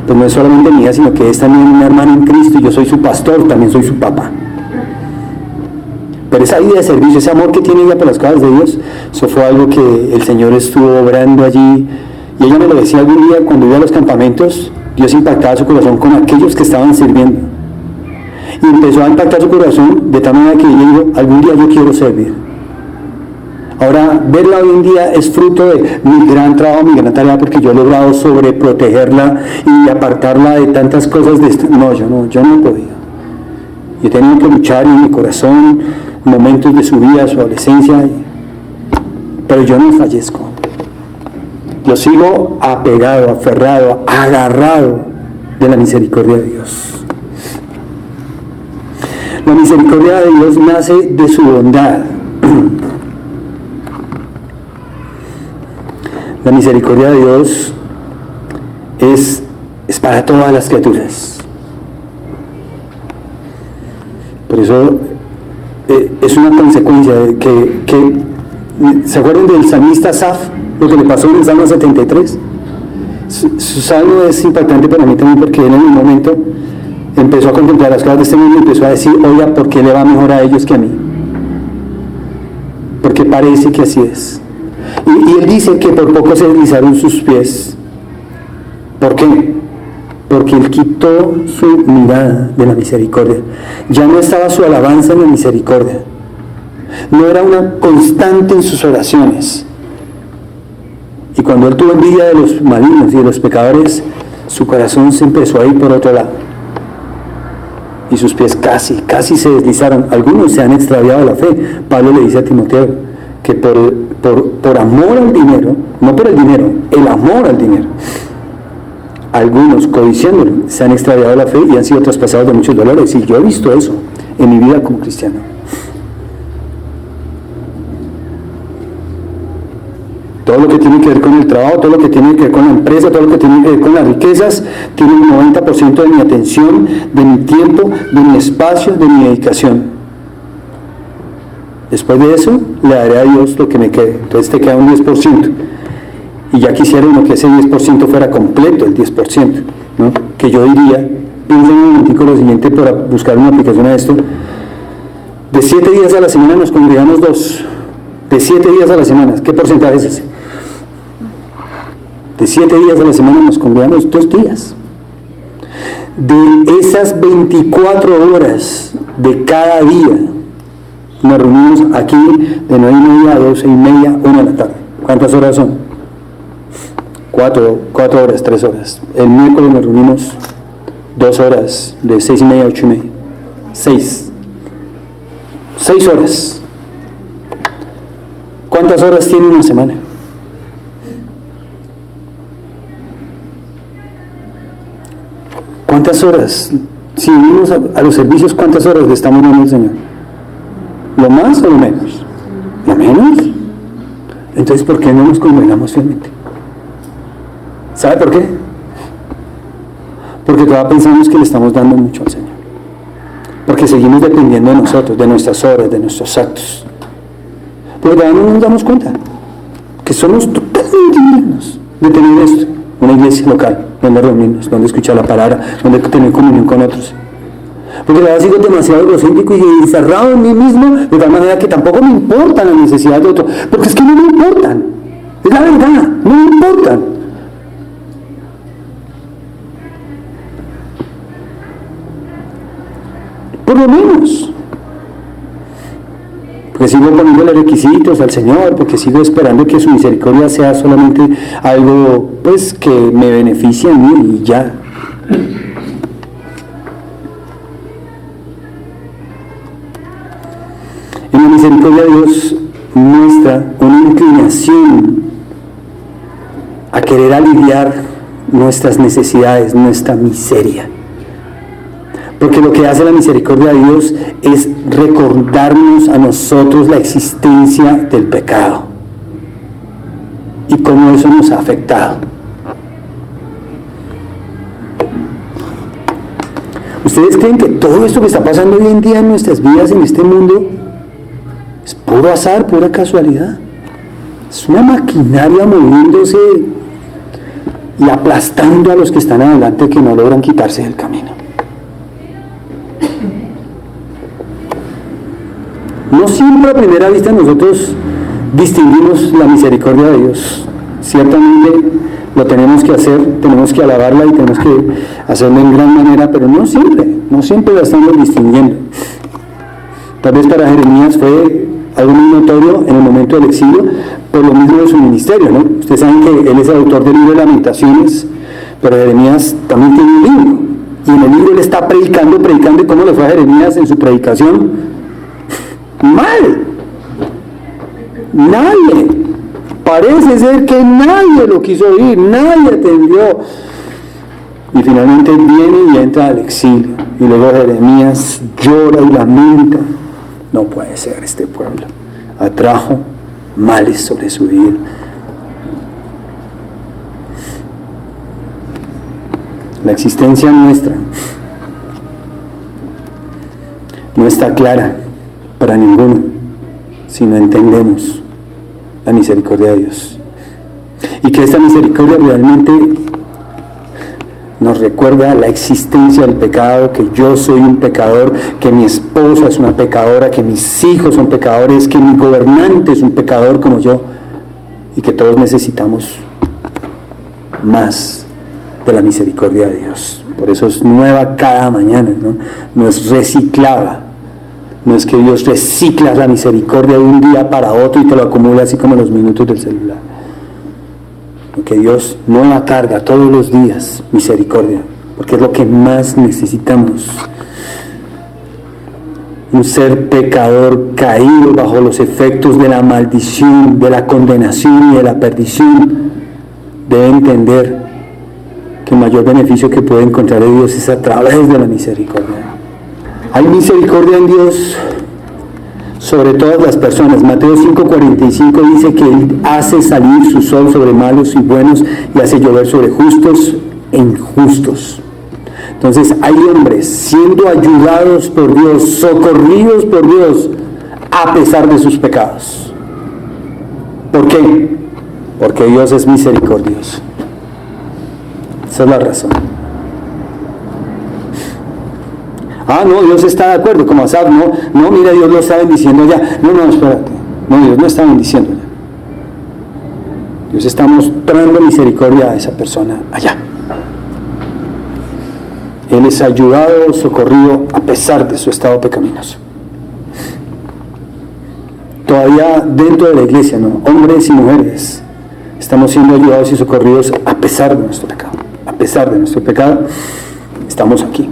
pues no es solamente mía, sino que es también una hermana en Cristo, y yo soy su pastor, también soy su papá. Pero esa vida de servicio, ese amor que tiene ella por las cosas de Dios, eso fue algo que el Señor estuvo obrando allí, y ella me lo decía algún día cuando iba a los campamentos. Dios impactaba su corazón con aquellos que estaban sirviendo, y empezó a impactar su corazón de tal manera que ella dijo, algún día yo quiero servir. Ahora, verla hoy en día es fruto de mi gran trabajo, mi gran tarea, porque yo he logrado sobreprotegerla y apartarla de tantas cosas. No, yo no he podido. Yo he tenido que luchar en mi corazón, momentos de su vida, su adolescencia, pero yo no fallezco. Yo sigo apegado, aferrado, agarrado de la misericordia de Dios. La misericordia de Dios nace de su bondad. La misericordia de Dios es para todas las criaturas. Por eso es una consecuencia de que ¿se acuerdan del salmista Asaf? Lo que le pasó en el Salmo 73. Su salmo es impactante para mí también, porque él en un momento empezó a contemplar las cosas de este mundo y empezó a decir, oiga, ¿por qué le va mejor a ellos que a mí? Porque parece que así es. Y él dice que por poco se deslizaron sus pies. ¿Por qué? Porque él quitó su mirada de la misericordia. Ya no estaba su alabanza en la misericordia. No era una constante en sus oraciones. Y cuando él tuvo envidia de los malignos y de los pecadores, su corazón se empezó a ir por otro lado. Y sus pies casi se deslizaron. Algunos se han extraviado la fe. Pablo le dice a Timoteo que por amor al dinero, no por el dinero, el amor al dinero, algunos codiciándolo se han extraviado la fe y han sido traspasados de muchos dolores. Y yo he visto eso en mi vida como cristiano. Todo lo que tiene que ver con el trabajo, todo lo que tiene que ver con la empresa, todo lo que tiene que ver con las riquezas, tiene un 90% de mi atención, de mi tiempo, de mi espacio, de mi dedicación. Después de eso, le daré a Dios lo que me quede. Entonces te queda un 10%. Y ya quisiera uno que ese 10% fuera completo, el 10%, ¿no? Que yo diría, piensen un momentico lo siguiente para buscar una aplicación a esto. De 7 días a la semana nos congregamos 2. De 7 días a la semana, ¿qué porcentaje es ese? De 7 días a la semana nos congregamos 2 días. De esas 24 horas de cada día, nos reunimos aquí de 9:30 a 12:30, 1 de la tarde. ¿Cuántas horas son? 4 horas, 3 horas. El miércoles nos reunimos 2 horas, de 6:30 a 8:30. 6 horas. ¿Cuántas horas tiene una semana? ¿Cuántas horas? Si venimos a los servicios, ¿cuántas horas le estamos dando al Señor? ¿Lo más o lo menos? ¿Lo menos? Entonces, ¿por qué no nos congregamos fielmente? ¿Sabe por qué? Porque todavía pensamos que le estamos dando mucho al Señor. Porque seguimos dependiendo de nosotros, de nuestras obras, de nuestros actos. Porque todavía no nos damos cuenta que somos totalmente dignos de tener esto, una iglesia local, donde reunirnos, donde escuchar la palabra, donde tener comunión con otros. Porque todavía sigo demasiado egocéntrico y encerrado en mí mismo, de tal manera que tampoco me importan las necesidades de otros, porque es que no me importan, es la verdad, no me importan. Por lo menos. Porque sigo poniéndole requisitos al Señor, porque sigo esperando que su misericordia sea solamente algo, pues, que me beneficie a mí y ya. En la misericordia Dios muestra una inclinación a querer aliviar nuestras necesidades, nuestra miseria. Porque lo que hace la misericordia de Dios es recordarnos a nosotros la existencia del pecado y cómo eso nos ha afectado. ¿Ustedes creen que todo esto que está pasando hoy en día en nuestras vidas, en este mundo, es puro azar, pura casualidad? Es una maquinaria moviéndose y aplastando a los que están adelante, que no logran quitarse del camino. No siempre a primera vista nosotros distinguimos la misericordia de Dios. Ciertamente lo tenemos que hacer, tenemos que alabarla y tenemos que hacerlo en gran manera, pero no siempre la estamos distinguiendo. Tal vez para Jeremías fue algo muy notorio en el momento del exilio, por lo mismo de su ministerio, ¿no? Ustedes saben que él es el autor del libro de Lamentaciones, pero Jeremías también tiene un libro, y en el libro él está predicando, ¿y cómo le fue a Jeremías en su predicación? Mal. Nadie. Parece ser que nadie lo quiso oír, nadie atendió. Y finalmente viene y entra al exilio. Y luego Jeremías llora y lamenta. No puede ser, este pueblo atrajo males sobre su vida. La existencia nuestra no está clara para ninguno si no entendemos la misericordia de Dios, y que esta misericordia realmente nos recuerda la existencia del pecado, que yo soy un pecador, que mi esposa es una pecadora, que mis hijos son pecadores, que mi gobernante es un pecador como yo, y que todos necesitamos más de la misericordia de Dios. Por eso es nueva cada mañana, ¿no? No es reciclada. No es que Dios recicla la misericordia de un día para otro y te lo acumula así como los minutos del celular. Porque Dios nueva carga todos los días misericordia, porque es lo que más necesitamos. Un ser pecador caído bajo los efectos de la maldición, de la condenación y de la perdición, debe entender que el mayor beneficio que puede encontrar de Dios es a través de la misericordia. Hay misericordia en Dios sobre todas las personas. Mateo 5:45 dice que Él hace salir su sol sobre malos y buenos y hace llover sobre justos e injustos. Entonces hay hombres siendo ayudados por Dios, socorridos por Dios, a pesar de sus pecados. ¿Por qué? Porque Dios es misericordioso. Esa es la razón. No, Dios está de acuerdo, como Asaf, no, mira, Dios lo está bendiciendo ya. No, espérate. No, Dios no está bendiciendo ya. Dios está mostrando misericordia a esa persona allá. Él es ayudado, socorrido, a pesar de su estado pecaminoso. Todavía dentro de la iglesia, ¿no? Hombres y mujeres, estamos siendo ayudados y socorridos a pesar de nuestro pecado. A pesar de nuestro pecado, estamos aquí.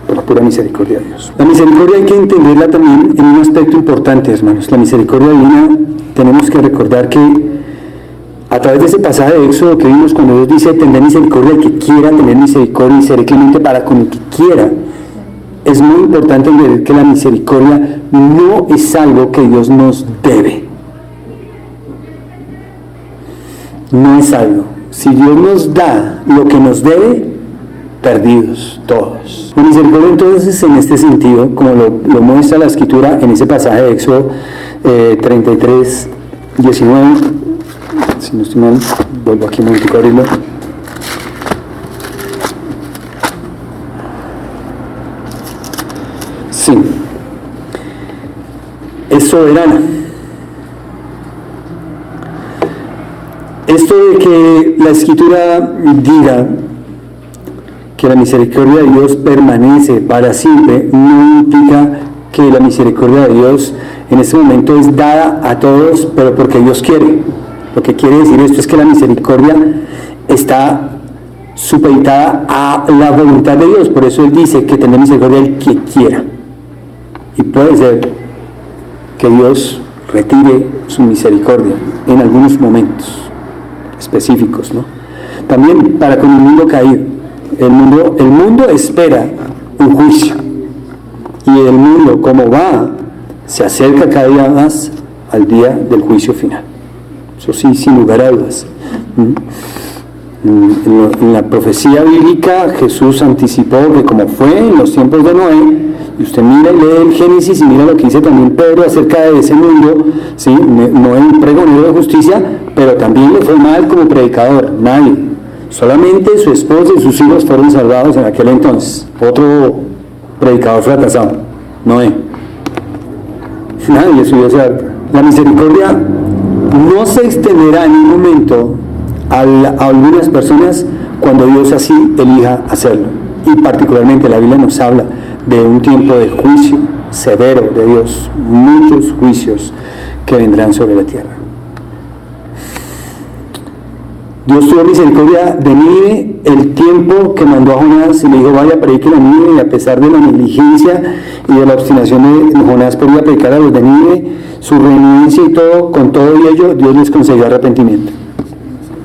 Por la pura misericordia de Dios. La misericordia hay que entenderla también en un aspecto importante, hermanos. La misericordia divina, tenemos que recordar que a través de ese pasaje de Éxodo que vimos, cuando Dios dice tener misericordia el que quiera tener misericordia y seré clemente para con el que quiera, es muy importante entender que la misericordia no es algo que Dios nos debe. no es algo. Si Dios nos da lo que nos debe, perdidos todos. La misericordia entonces en este sentido, como lo muestra la Escritura en ese pasaje de Éxodo 33, 19, si no estoy mal, vuelvo aquí un momentico a abrirlo. Sí, es soberana. Esto de que la Escritura diga que la misericordia de Dios permanece para siempre, no implica que la misericordia de Dios en este momento es dada a todos, pero porque Dios quiere. Lo que quiere decir esto es que la misericordia está supeditada a la voluntad de Dios. Por eso Él dice que tendrá misericordia el que quiera. Y puede ser que Dios retire su misericordia en algunos momentos específicos, ¿no? También para con el mundo caído. El mundo espera un juicio, y el mundo, como va, se acerca cada día más al día del juicio final. Eso sí, sin lugar a dudas. En la profecía bíblica, Jesús anticipó que como fue en los tiempos de Noé, y usted mira y lee el Génesis y mira lo que dice también Pedro acerca de ese mundo, ¿sí? Noé, un pregonero de justicia, pero también le fue mal como predicador, nadie. Solamente su esposa y sus hijos fueron salvados en aquel entonces. Otro predicador fracasado, Noé. Nadie subió ese arca. La misericordia no se extenderá en un momento a algunas personas cuando Dios así elija hacerlo. Y particularmente la Biblia nos habla de un tiempo de juicio severo de Dios, muchos juicios que vendrán sobre la tierra. Dios tuvo misericordia de Nínive el tiempo que mandó a Jonás y le dijo: vaya, predique a Nínive, y a pesar de la negligencia y de la obstinación de Jonás por ir a predicar a los de Nínive, su renuencia y todo, con todo ello, Dios les concedió arrepentimiento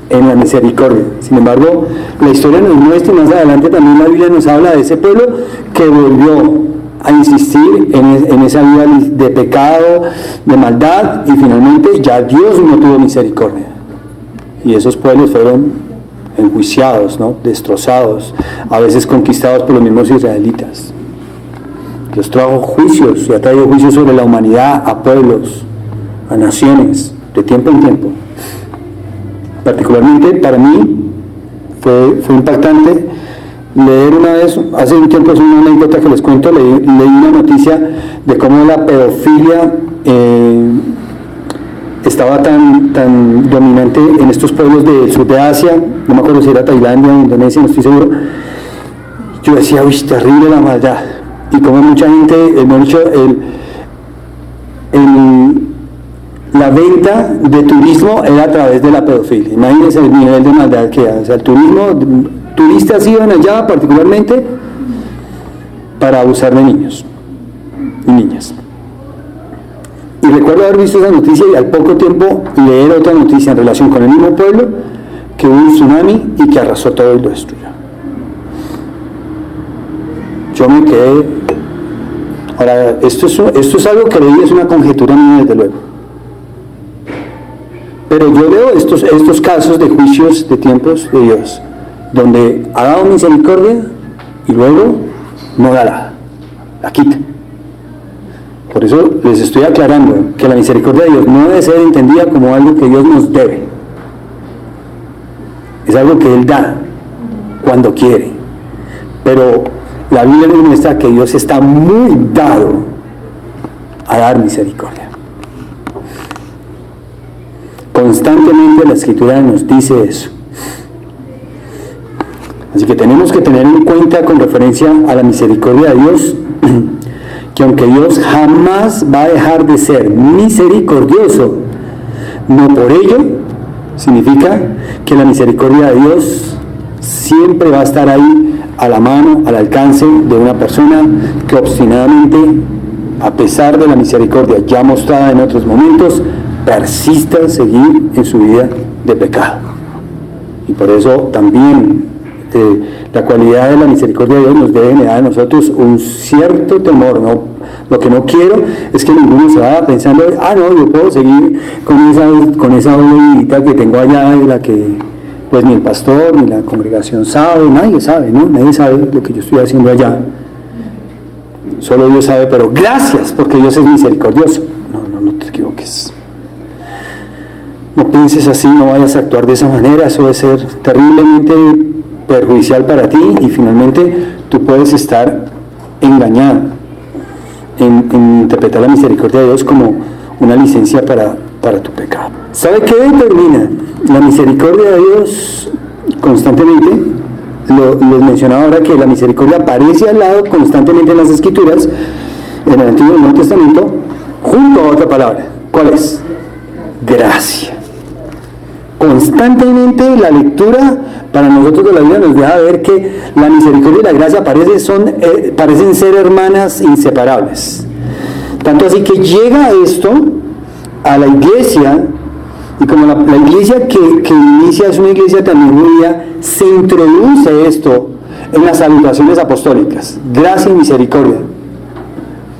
en la misericordia. Sin embargo, la historia nos muestra, y más adelante también la Biblia nos habla de ese pueblo que volvió a insistir en esa vida de pecado, de maldad, y finalmente ya Dios no tuvo misericordia. Y esos pueblos fueron enjuiciados, ¿no? Destrozados, a veces conquistados por los mismos israelitas. Dios trajo juicios y ha traído juicios sobre la humanidad, a pueblos, a naciones, de tiempo en tiempo. Particularmente para mí fue impactante leer una vez, hace un tiempo, es una anécdota que les cuento, leí una noticia de cómo la pedofilia estaba tan dominante en estos pueblos del sur de Asia, no me acuerdo si era Tailandia o Indonesia, no estoy seguro. Yo decía: uy, terrible la maldad, y como mucha gente, hemos dicho, la venta de turismo era a través de la pedofilia. Imagínense el nivel de maldad que hay. O sea, el turismo, turistas iban allá particularmente para abusar de niños y niñas. Y recuerdo haber visto esa noticia y al poco tiempo leer otra noticia en relación con el mismo pueblo, que hubo un tsunami y que arrasó todo y lo destruyó. Yo me quedé. Ahora, esto es algo que leí, es una conjetura mía desde luego. Pero yo veo estos casos de juicios de tiempos de Dios, donde ha dado misericordia y luego no la quita. Por eso les estoy aclarando que la misericordia de Dios no debe ser entendida como algo que Dios nos debe. Es algo que Él da cuando quiere. Pero la Biblia nos muestra que Dios está muy dado a dar misericordia. Constantemente la Escritura nos dice eso. Así que tenemos que tener en cuenta, con referencia a la misericordia de Dios, que aunque Dios jamás va a dejar de ser misericordioso, no por ello significa que la misericordia de Dios siempre va a estar ahí a la mano, al alcance de una persona que obstinadamente, a pesar de la misericordia ya mostrada en otros momentos, persista en seguir en su vida de pecado. Y por eso también La cualidad de la misericordia de Dios nos debe generar a nosotros un cierto temor, ¿no? Lo que no quiero es que ninguno se vaya pensando, no, yo puedo seguir con esa bolita que tengo allá, de la que pues ni el pastor ni la congregación sabe, nadie sabe, ¿no? Nadie sabe lo que yo estoy haciendo allá. Solo Dios sabe, pero gracias, porque Dios es misericordioso. No te equivoques. No pienses así, no vayas a actuar de esa manera, eso debe ser terriblemente perjudicial para ti y finalmente tú puedes estar engañado en interpretar la misericordia de Dios como una licencia para tu pecado. ¿Sabe qué determina la misericordia de Dios constantemente? Les mencionaba ahora que la misericordia aparece al lado constantemente en las Escrituras, en el Antiguo y el Nuevo Testamento, junto a otra palabra. ¿Cuál es? Gracia. Constantemente la lectura para nosotros de la Biblia nos deja ver que la misericordia y la gracia parecen ser hermanas inseparables. Tanto así que llega esto a la iglesia, y como la iglesia que inicia es una iglesia también judía, se introduce esto en las salutaciones apostólicas: gracia y misericordia,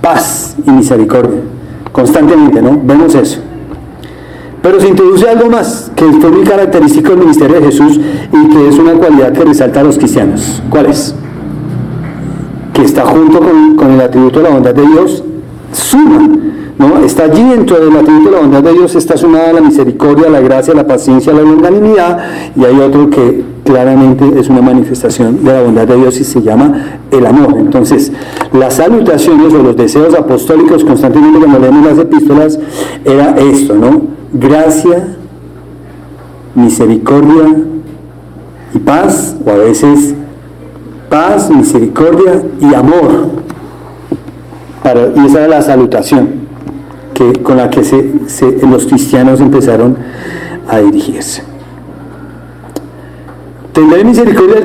paz y misericordia, constantemente, ¿no? Vemos eso. Pero se introduce algo más, que fue muy característico del ministerio de Jesús y que es una cualidad que resalta a los cristianos. ¿Cuál es? Que está junto con el atributo de la bondad de Dios, suma, ¿no? Está allí dentro del atributo de la bondad de Dios, está sumada la misericordia, la gracia, la paciencia, la longanimidad, y hay otro que claramente es una manifestación de la bondad de Dios y se llama el amor. Entonces, las salutaciones o los deseos apostólicos constantemente cuando leemos las epístolas era esto, ¿no? Gracia, misericordia y paz, o a veces paz, misericordia y amor. Y esa era la salutación con la que los cristianos empezaron a dirigirse. Tendré misericordia del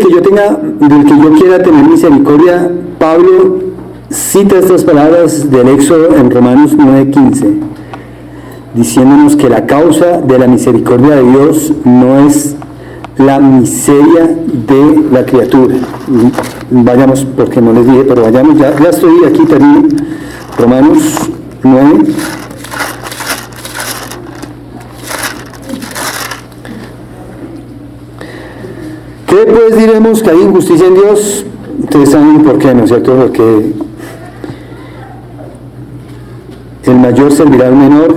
que yo quiera tener misericordia. Pablo cita estas palabras del Éxodo en Romanos 9:15, diciéndonos que la causa de la misericordia de Dios no es la miseria de la criatura. Vayamos, porque no les dije, pero vayamos, ya estoy aquí, termino. Romanos 9. ¿Qué pues diremos? ¿Que hay injusticia en Dios? Ustedes saben por qué, ¿no es cierto? Porque el mayor servirá al menor.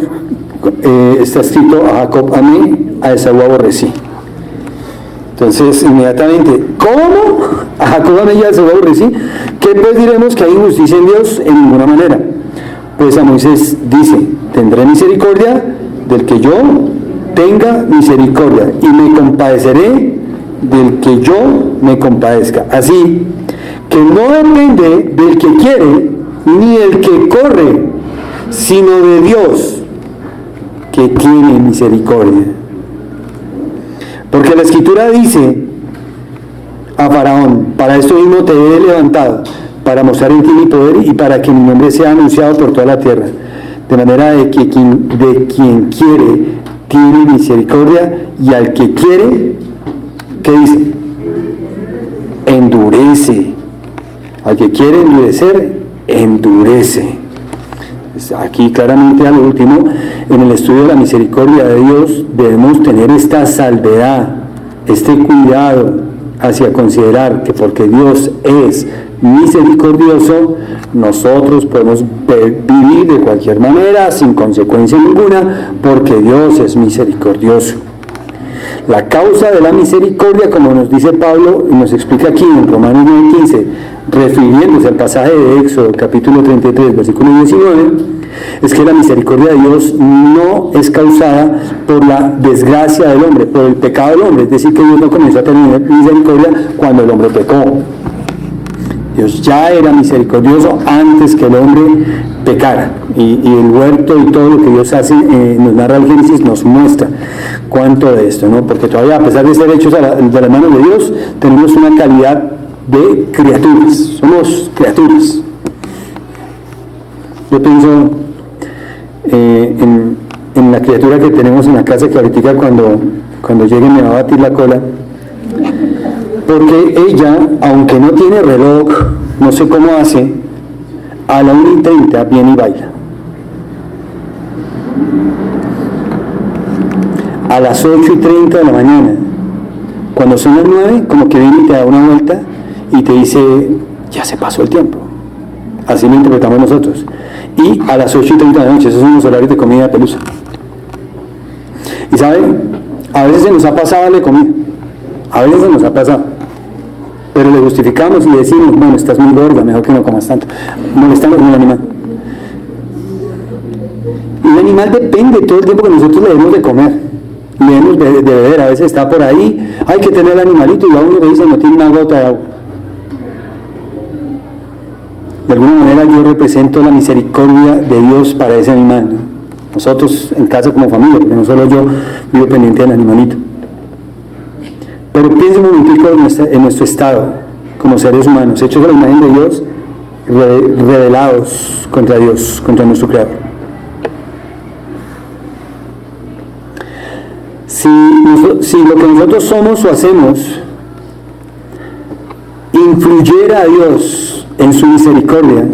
Está escrito: a Jacob amé, a Esaú aborrecí. Entonces, inmediatamente, ¿cómo? A Jacob amé y a Esaú aborrecí. ¿Qué pues diremos? ¿Que hay injusticia en Dios? En ninguna manera. Pues a Moisés dice: tendré misericordia del que yo tenga misericordia, y me compadeceré del que yo me compadezca. Así que no depende del que quiere ni del que corre, sino de Dios, que tiene misericordia. Porque la Escritura dice a Faraón: para esto mismo te he levantado, para mostrar en ti mi poder y para que mi nombre sea anunciado por toda la tierra. De manera de que de quien quiere tiene misericordia, y al que quiere, ¿qué dice? Endurece. Al que quiere endurecer, endurece. Aquí claramente, al último, en el estudio de la misericordia de Dios debemos tener esta salvedad, este cuidado hacia considerar que porque Dios es misericordioso, nosotros podemos vivir de cualquier manera sin consecuencia ninguna, porque Dios es misericordioso. La causa de la misericordia, como nos dice Pablo y nos explica aquí en Romanos 9:15, refiriéndose al pasaje de Éxodo capítulo 33 versículo 19, es que la misericordia de Dios no es causada por la desgracia del hombre, por el pecado del hombre. Es decir, que Dios no comenzó a tener misericordia cuando el hombre pecó. Dios ya era misericordioso antes que el hombre pecara, y el huerto y todo lo que Dios hace, nos narra el Génesis, nos muestra cuánto de esto, ¿no? Porque todavía, a pesar de ser hechos de las manos de Dios, tenemos una calidad de criaturas, somos criaturas. Yo pienso en la criatura que tenemos en la casa, que ahorita cuando llegue me va a batir la cola. Porque ella, aunque no tiene reloj, no sé cómo hace, a la 1:30 viene y baila. A las 8:30 de la mañana, cuando son las 9, como que viene y te da una vuelta y te dice, ya se pasó el tiempo. Así lo interpretamos nosotros. Y a las 8:30 de la noche, esos son los horarios de comida de Pelusa. Y ¿saben? A veces se nos ha pasado darle comida. A veces se nos ha pasado. Pero le justificamos y le decimos, bueno, estás muy gorda, mejor que no comas tanto. Molestamos con el animal. Y el animal depende todo el tiempo que nosotros le demos de comer. Le demos de beber. A veces está por ahí, hay que tener el animalito y a uno le dice, no tiene una gota de agua. De alguna manera yo represento la misericordia de Dios para ese animal, ¿no? Nosotros en casa como familia, porque no solo yo vivo pendiente del animalito. Pero piensen un momentico en nuestro estado como seres humanos, hechos a la imagen de Dios, rebelados contra Dios, contra nuestro Creador. Si lo que nosotros somos o hacemos influyera a Dios en su misericordia,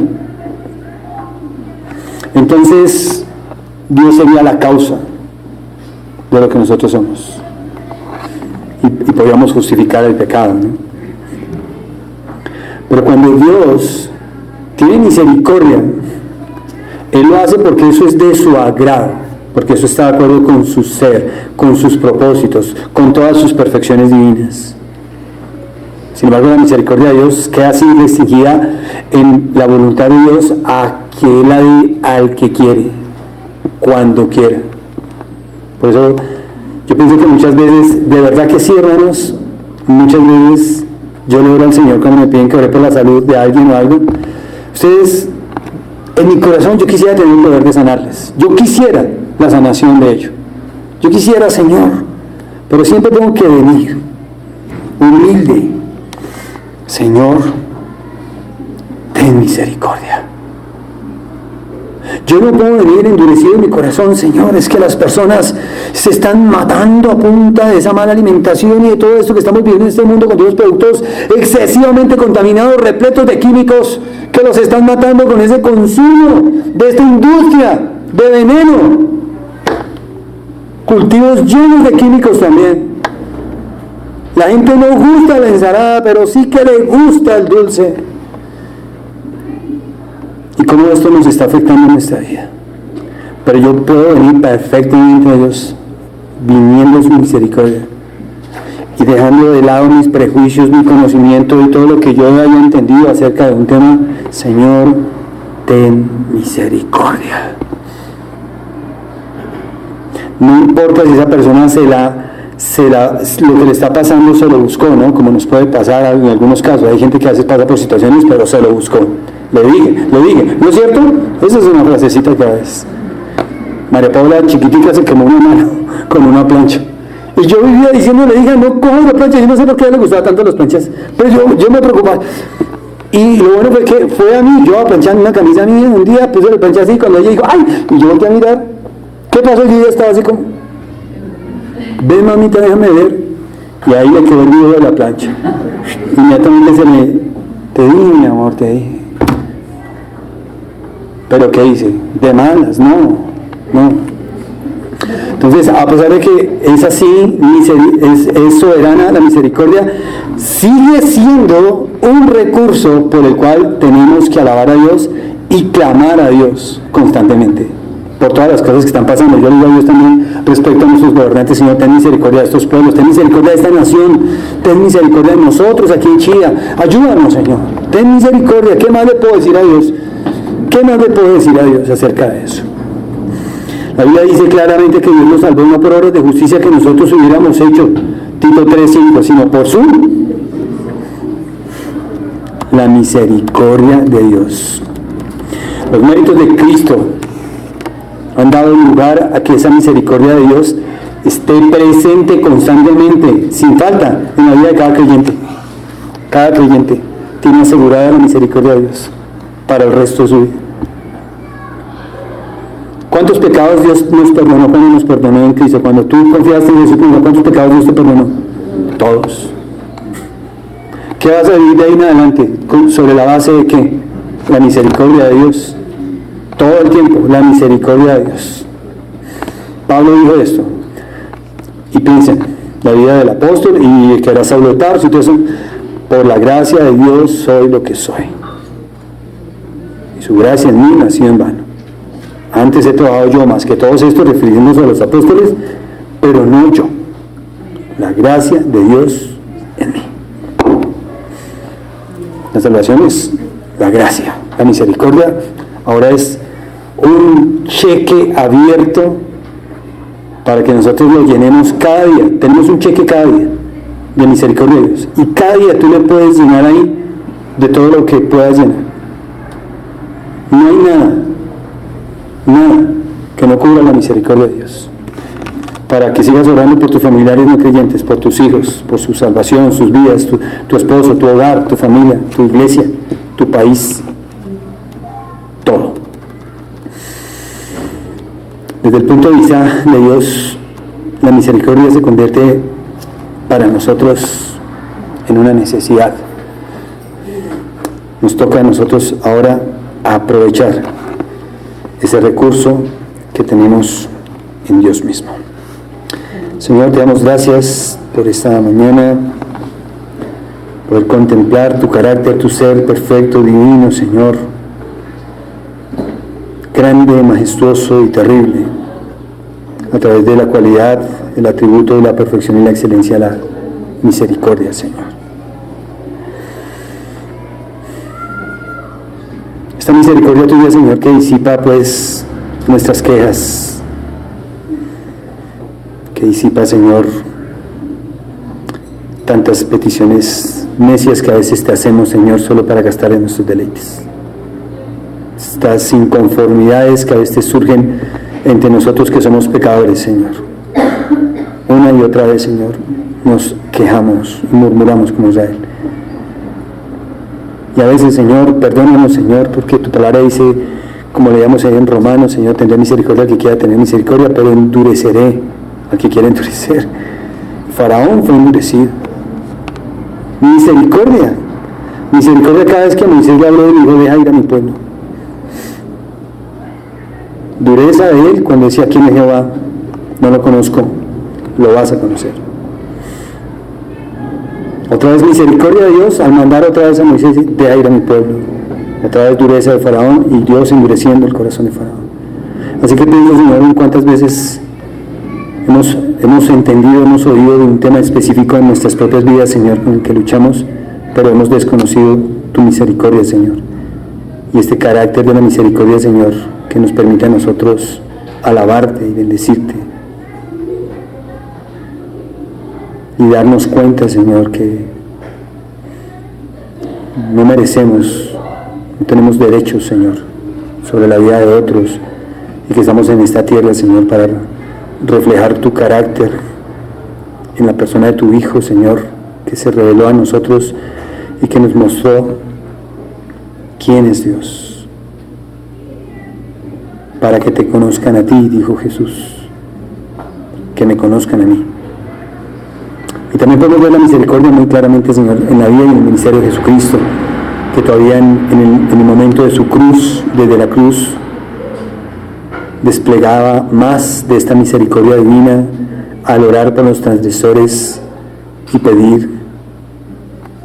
entonces Dios sería la causa de lo que nosotros somos y podríamos justificar el pecado, ¿no? Pero cuando Dios tiene misericordia, Él lo hace porque eso es de su agrado, porque eso está de acuerdo con su ser, con sus propósitos, con todas sus perfecciones divinas. Sin embargo, la misericordia de Dios queda así restringida en la voluntad de Dios a que Él la dé al que quiere, cuando quiera. Por eso yo pienso que muchas veces, de verdad que sí, hermanos, muchas veces yo le oro al Señor cuando me piden que ore por la salud de alguien o algo. Ustedes, en mi corazón yo quisiera tener el poder de sanarles. Yo quisiera la sanación de ellos. Yo quisiera, Señor, pero siempre tengo que venir humilde. Señor, ten misericordia. Yo no puedo venir endurecido en mi corazón, Señor, es que las personas se están matando a punta de esa mala alimentación y de todo esto que estamos viviendo en este mundo con todos los productos excesivamente contaminados, repletos de químicos, que los están matando con ese consumo de esta industria de veneno. Cultivos llenos de químicos también. La gente no gusta la ensalada, pero sí que le gusta el dulce. Y cómo esto nos está afectando en nuestra vida. Pero yo puedo venir perfectamente a Dios, viniendo a su misericordia y dejando de lado mis prejuicios, mi conocimiento y todo lo que yo haya entendido acerca de un tema. Señor, ten misericordia. No importa si esa persona lo que le está pasando se lo buscó, ¿no? Como nos puede pasar en algunos casos. Hay gente que a veces pasa por situaciones, pero se lo buscó. Lo dije, ¿no es cierto? Esa es una frasecita que a veces María Paula chiquitica se quemó una mano con una plancha. Y yo vivía diciéndole, hija, no cojas la plancha. Yo no sé por qué a ella le gustaban tanto las planchas, pero yo me preocupaba. Y lo bueno fue que fue a mí, yo a planchar una camisa mía, un día puse la plancha así, cuando ella dijo, ¡ay! Y yo volteé a mirar, ¿qué pasó? Y yo ya estaba así como, ven mamita, déjame ver. Y ahí le quedó el video de la plancha. Inmediatamente te dije, mi amor, te dije. ¿Pero qué hice? De malas, no. Entonces, a pesar de que es así, es soberana la misericordia, sigue siendo un recurso por el cual tenemos que alabar a Dios y clamar a Dios constantemente por todas las cosas que están pasando. Yo le digo a Dios también respecto a nuestros gobernantes: Señor, ten misericordia de estos pueblos, ten misericordia de esta nación, ten misericordia de nosotros aquí en Chía. Ayúdanos, Señor, ten misericordia. ¿Qué más le puedo decir a Dios? ¿Qué más le puedo decir a Dios acerca de eso? La Biblia dice claramente que Dios nos salvó no por obras de justicia que nosotros hubiéramos hecho, Tito 3:5, sino por la misericordia de Dios. Los méritos de Cristo han dado lugar a que esa misericordia de Dios esté presente constantemente, sin falta, en la vida de cada creyente. Cada creyente tiene asegurada la misericordia de Dios para el resto de su vida. ¿Cuántos pecados Dios nos perdonó cuando nos perdonó en Cristo? Cuando tú confiaste en Jesucristo, ¿cuántos pecados Dios te perdonó? Todos. ¿Qué vas a vivir de ahí en adelante? ¿Sobre la base de qué? La misericordia de Dios. Todo el tiempo, la misericordia de Dios. Pablo dijo esto. Y piensen, la vida del apóstol y que era Saulo de Tarso y todo eso. Por la gracia de Dios soy lo que soy. Y su gracia en mí no ha sido en vano. Antes he trabajado yo más que todos estos, refiriéndose a los apóstoles, pero no yo. La gracia de Dios en mí. La salvación es la gracia. La misericordia ahora es un cheque abierto para que nosotros lo llenemos cada día. Tenemos un cheque cada día de misericordia de Dios. Y cada día tú le puedes llenar ahí de todo lo que puedas llenar. No hay nada que no cubra la misericordia de Dios. Para que sigas orando por tus familiares no creyentes, por tus hijos, por su salvación, sus vidas, tu esposo, tu hogar, tu familia, tu iglesia, tu país, todo. Desde el punto de vista de Dios, la misericordia se convierte para nosotros en una necesidad. Nos toca a nosotros ahora aprovechar ese recurso que tenemos en Dios mismo. Señor, te damos gracias por esta mañana, poder contemplar tu carácter, tu ser perfecto, divino, Señor, grande, majestuoso y terrible, a través de la cualidad, el atributo de la perfección y la excelencia de la misericordia, Señor. Esta misericordia tuya, Señor, que disipa pues nuestras quejas, que disipa, Señor, tantas peticiones necias que a veces te hacemos, Señor, solo para gastar en nuestros deleites. Estas inconformidades que a veces surgen entre nosotros que somos pecadores, Señor. Una y otra vez, Señor, nos quejamos y murmuramos como Israel. Y a veces, Señor, perdónanos, Señor, porque tu palabra dice, como leíamos ahí en Romanos, Señor, tendré misericordia al que quiera tener misericordia, pero endureceré al que quiera endurecer. Faraón fue endurecido. Misericordia cada vez que Moisés le habló y dijo, deja ir a mi pueblo. Dureza de él cuando decía, ¿quién es Jehová? No lo conozco, lo vas a conocer. Otra vez misericordia de Dios al mandar otra vez a Moisés, deja ir a mi pueblo. Otra vez dureza de Faraón y Dios endureciendo el corazón de Faraón. Así que pienso, Señor, en cuántas veces hemos entendido, hemos oído de un tema específico en nuestras propias vidas, Señor, con el que luchamos, pero hemos desconocido tu misericordia, Señor. Y este carácter de la misericordia, Señor, que nos permite a nosotros alabarte y bendecirte. Y darnos cuenta, Señor, que no merecemos, no tenemos derechos, Señor, sobre la vida de otros, y que estamos en esta tierra, Señor, para reflejar tu carácter en la persona de tu Hijo, Señor, que se reveló a nosotros y que nos mostró quién es Dios. Para que te conozcan a ti, dijo Jesús, que me conozcan a mí. Y también podemos ver la misericordia muy claramente, Señor, en la vida y en el ministerio de Jesucristo, que todavía en el momento de su cruz, desde la cruz, desplegaba más de esta misericordia divina al orar por los transgresores y pedir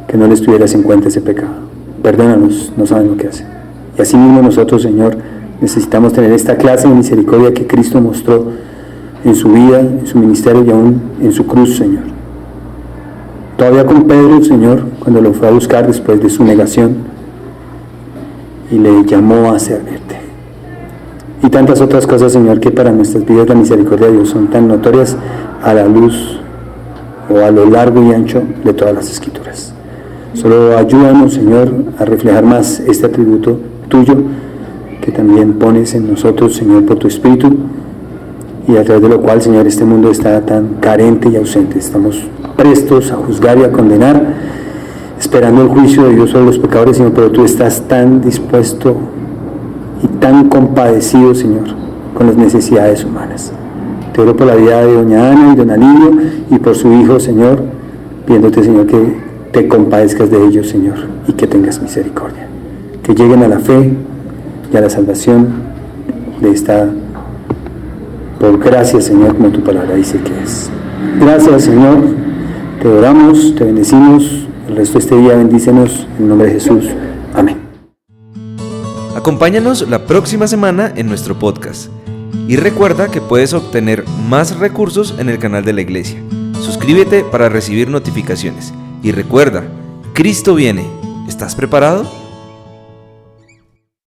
que no les tuvieras en cuenta ese pecado. Perdónanos, no saben lo que hacen. Y así mismo nosotros, Señor, necesitamos tener esta clase de misericordia que Cristo mostró en su vida, en su ministerio y aún en su cruz, Señor. Todavía con Pedro, Señor, cuando lo fue a buscar después de su negación y le llamó a servirte. Y tantas otras cosas, Señor, que para nuestras vidas la misericordia de Dios son tan notorias a la luz o a lo largo y ancho de todas las Escrituras. Solo ayúdanos, Señor, a reflejar más este atributo tuyo que también pones en nosotros, Señor, por tu Espíritu, y a través de lo cual, Señor, este mundo está tan carente y ausente. Estamos prestos a juzgar y a condenar, esperando el juicio de Dios sobre los pecadores, Señor, pero tú estás tan dispuesto y tan compadecido, Señor, con las necesidades humanas. Te oro por la vida de doña Ana y don Alilio y por su hijo, Señor, pidiéndote, Señor, que te compadezcas de ellos, Señor, y que tengas misericordia. Que lleguen a la fe y a la salvación de esta, por gracia, Señor, como tu palabra dice que es. Gracias, Señor, te oramos, te bendecimos, el resto de este día bendícenos, en el nombre de Jesús. Amén. Acompáñanos la próxima semana en nuestro podcast. Y recuerda que puedes obtener más recursos en el canal de la iglesia. Suscríbete para recibir notificaciones. Y recuerda, Cristo viene. ¿Estás preparado?